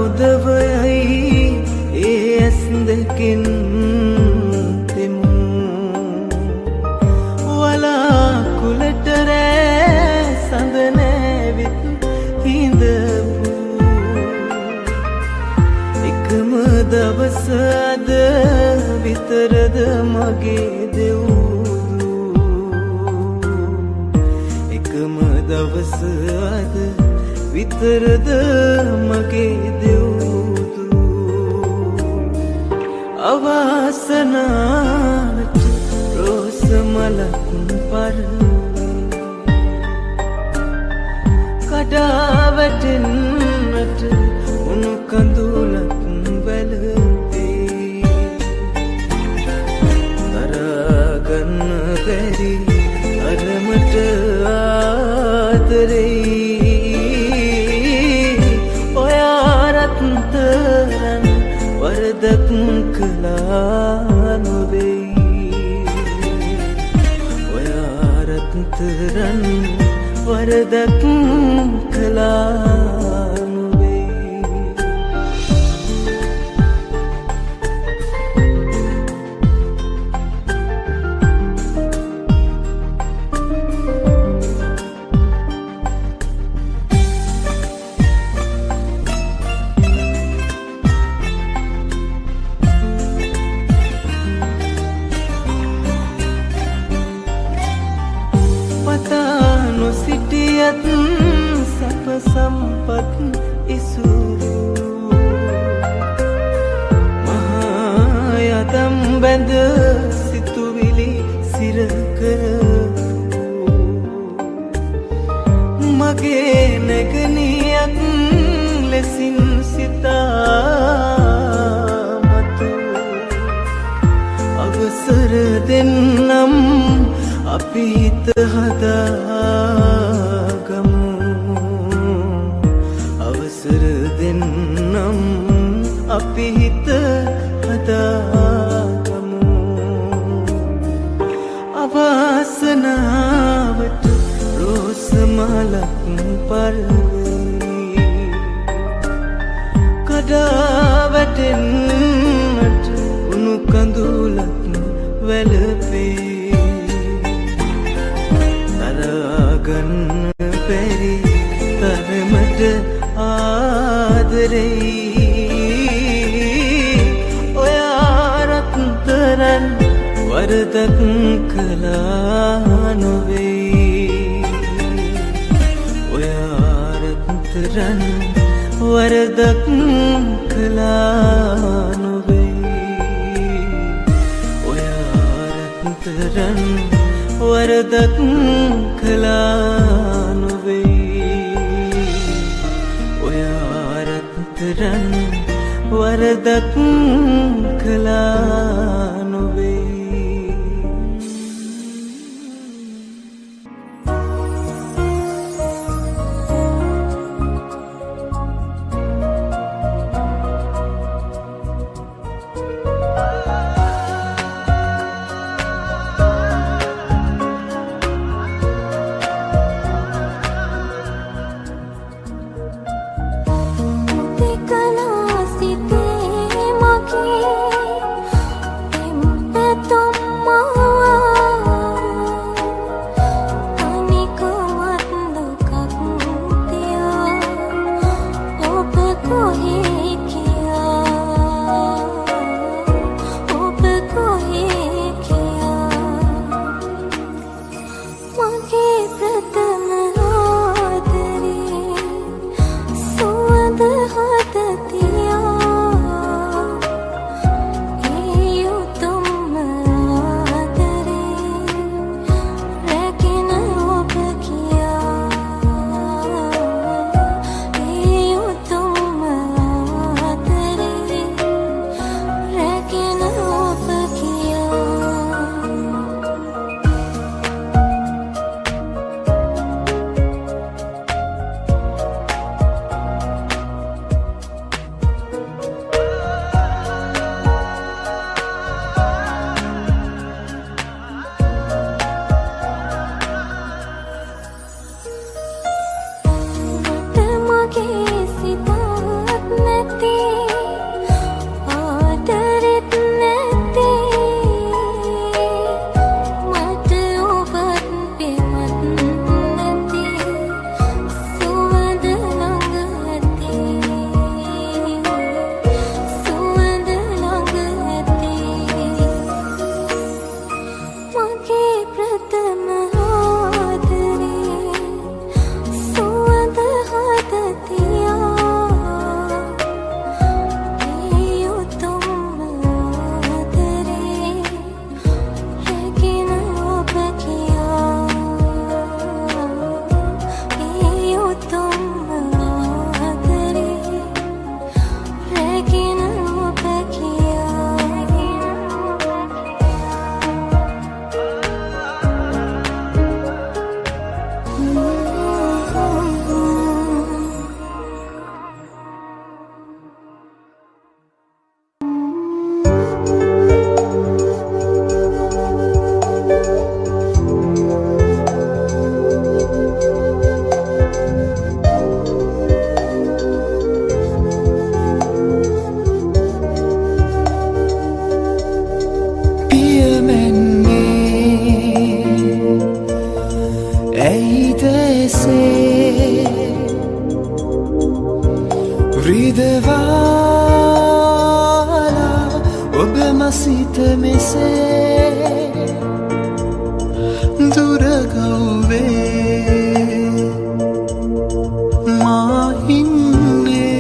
උදවයයි ඒ ඇස් දෙකින් තෙමු වලාකුළට රෑ සඳ නැවිත් හිඳපු එකම දවස අද විතරද මගේ දෙව්දු එකම දවස අද විතරද මගේ දෙව්දු අවාසනාවට රෝස මලක් කඩා වැටෙන්නට උණු කඳුලක් වැළපේ තරගන්න බැරි අරමට ආදරෙයි ඔයාරත්තරන් වරදක් කළා නොවෙයි ඔයාරත්තරන් වරදක් කළා නොවෙයි සිටියත් සැප සම්පත් ඉසුරු මහා යතම් බැඳ සිතුවිලි සිරකරපු මගේ නැගණියක් ලෙසින් සිතාමතු අවසර දෙන්නම් අපි හිත හදාගමු අවසර දෙන්නම් අපි හිත හදාගමු අවාසනාවට රෝස මලක් පරවයි කඩා වැටෙන්නට උණු කඳුලක් වැළපේ ගන්න බැරි තරමට ආදරෙයි ඔයාරත්තරන් වරදක් කළා නොවෙයි ඔයාරත්තරන් වරදක් කළා නොවෙයි ඔයාරත්තරන් වරදක් කළා නොවෙයි ඔයාරත්තරන් වරදක් කළා නොවෙයි Te විදවාලා ඔබ මසිත මෙසේ දුරගව්වේ මා ඉන්නේ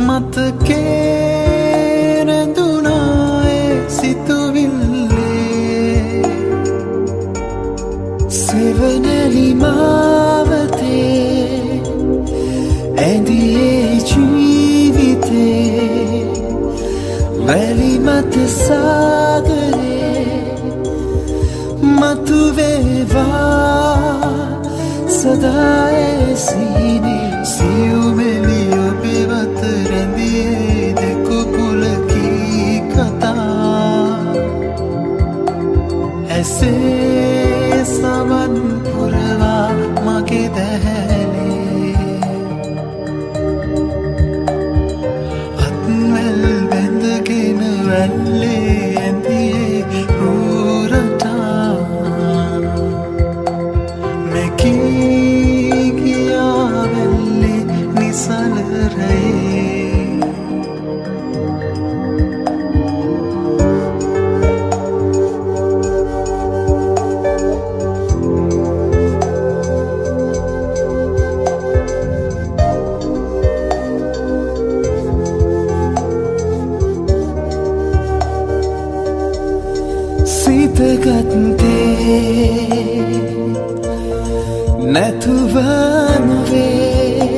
මතකේ රැඳුනායේ සිතුවිල්ලේ සෙවනැලි මාවතේ ඇඳියේ ජීවිතේ වැලි මත සාගරේ මතුවේවා සදායේ සීනේ සියුමෙලි ඔබේ වත රැඳියේ දෙකුකුලකී කතා ඇසේ සවන් පුරවා මගේ දැහැනේ අත්වැල් බැඳගෙන වැල්ලේ ඇඳියේ රූරටා මැකී ගියා වැල්ලේ නිසල රැයේ සිතගත්තේ නැතුව නොවේ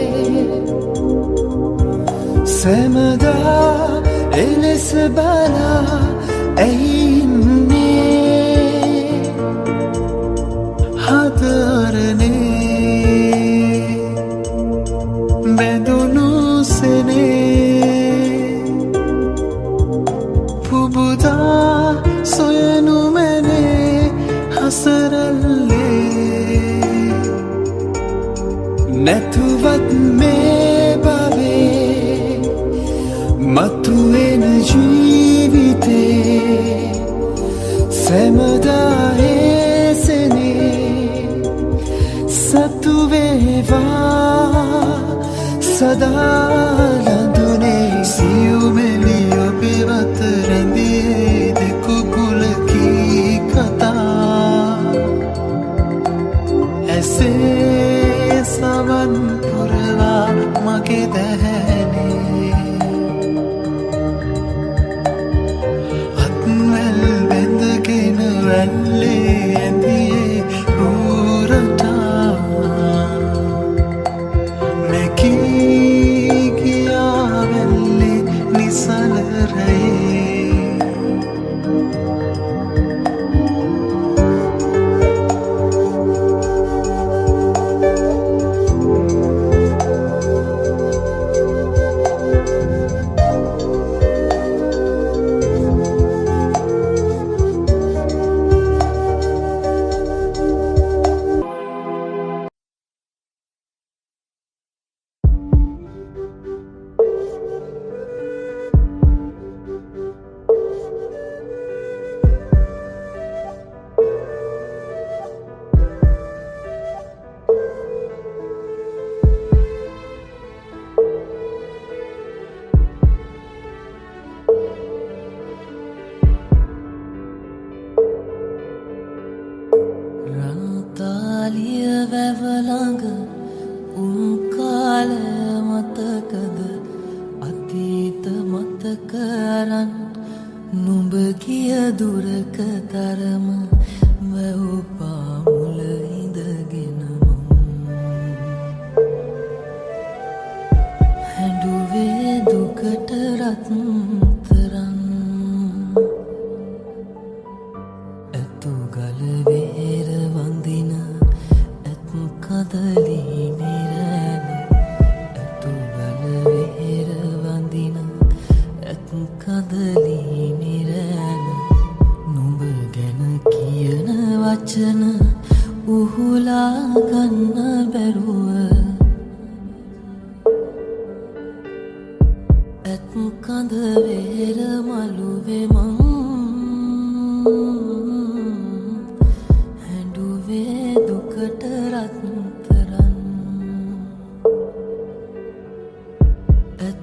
සැමදා එලෙස බලා ඇයින්නේ හතරනේ බැඳුණු සෙනේ පුබුදා සොයනු මැනේ හසරල්ලේ නැතුවත් මේ බවේ මතුවෙන ජීවිතේ සැමදා ඒසනේ සතු වේවා සදා ලඳුනේ සියුමෙලි ඔබේ වත රැඳියේ දෙකුකුලකී කතා ඇසේ සවන් පුරවා මගේ දැහැනේ අත්වැල් බැඳගෙන වැල්ලේ ඇඳියේ රූරටා මැකී ගියා වැල්ලේ නිසල රැයේ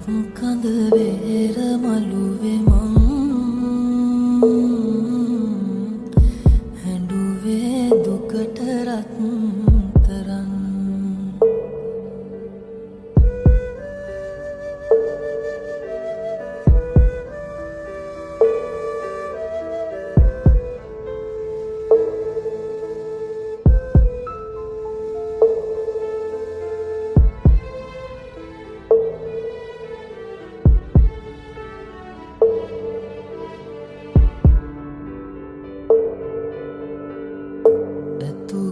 කඳ වේර මළුවේ මං හැඬුවේ දුකට රත්තරන්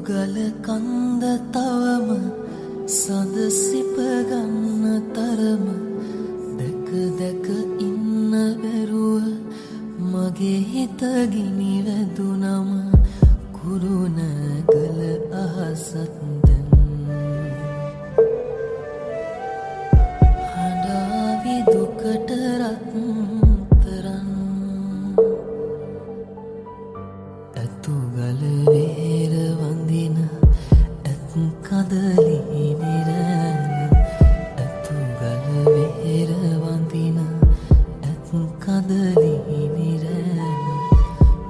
ගල කන්ද තවම සඳ සිප ගන්න තරම දැක දැක ඉන්න බැරුව මගේ හිත ගිනි වැදුනම කුරුණගල අහසත් දැන් හඬාවි දුකට රත්තරන් ඇතු ගල වේර වඳින ඇත් කදලි නිරෑන ඇතු ගල වේර වඳින ඇත් කදලි නිරෑන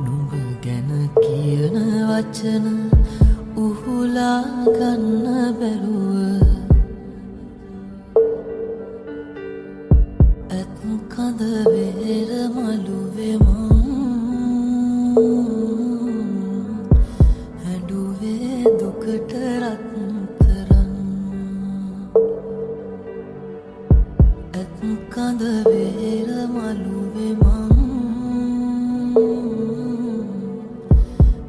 නුඹ ගැන කියන වචන උහුලා ගන්න බැරුව ඇත් කඳ වේර මළුවේ මං දුකට රත්තරන් ඇත් කඳ වේර මළුවේ මං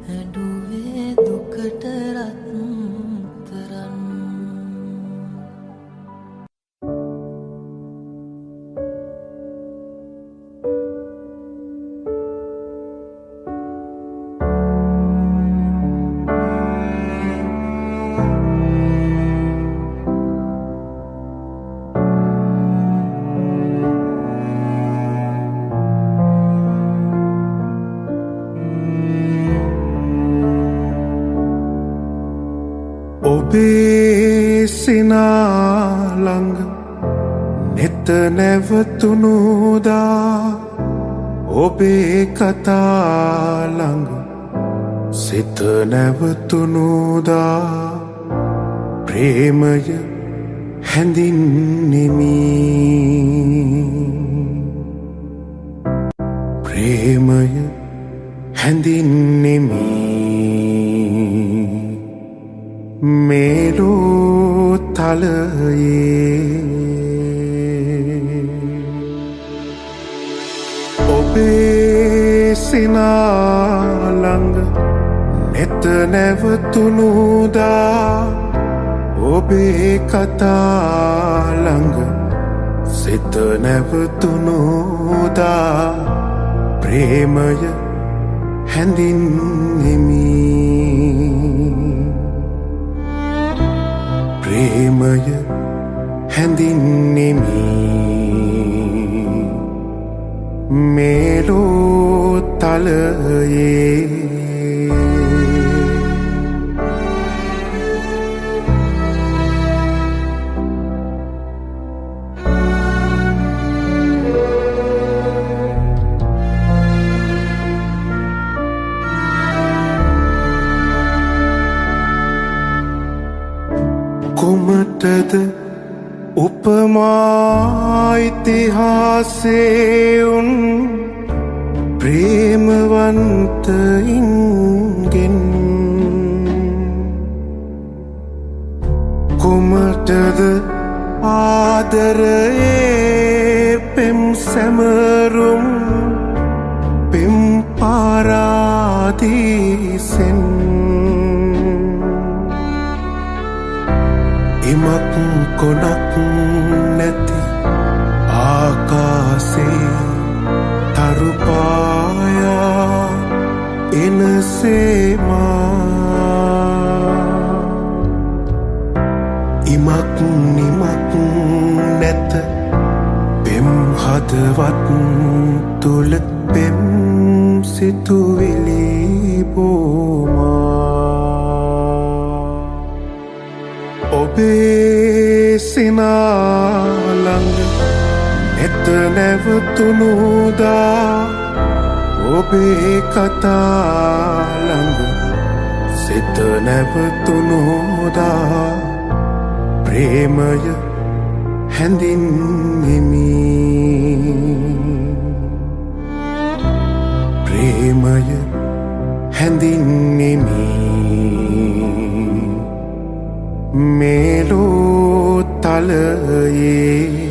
හැඬුවේ දුකට රත්තරන් ඔබේ සිනා ළඟ නෙත නැවතුණුදා ඔබේ කතා ළඟ සිත නැවතුණුදා ප්‍රේමය හැඳින්නෙමි ප්‍රේමය හැඳින්නෙමි මේලෝ තලයේ ඔබේ සිනා ළඟ නෙත නැවතුණුදා ඔබේ කතා ළඟ සිත නැවතුණුදා ප්‍රේමය හැඳින්නෙමි ප්‍රේමය හැඳින්නෙමි මේලෝ තලයේ කුමටද උපමා ඉතිහාසයේ උන් ප්‍රේමවන්තයින්ගෙන් කුමටද ආදරයේ පෙම් සැමරුම් පෙම් පාරාදීසෙන් ඉමක් කොනක් නැති ආකාසේ තරුපායා එනසේමා ඉමක් නිමක් නැත පෙම් හදවත් තුළ පෙම් සිතුවිලි බෝමා ඔබේ සිනා ළඟ නෙත නැවතුණුදා ඔබේ කතා ළඟ සිත නැවතුණුදා ප්‍රේමය හැඳින්වෙමි ප්‍රේමය හැඳින්වෙමි මේලෝ තලයේ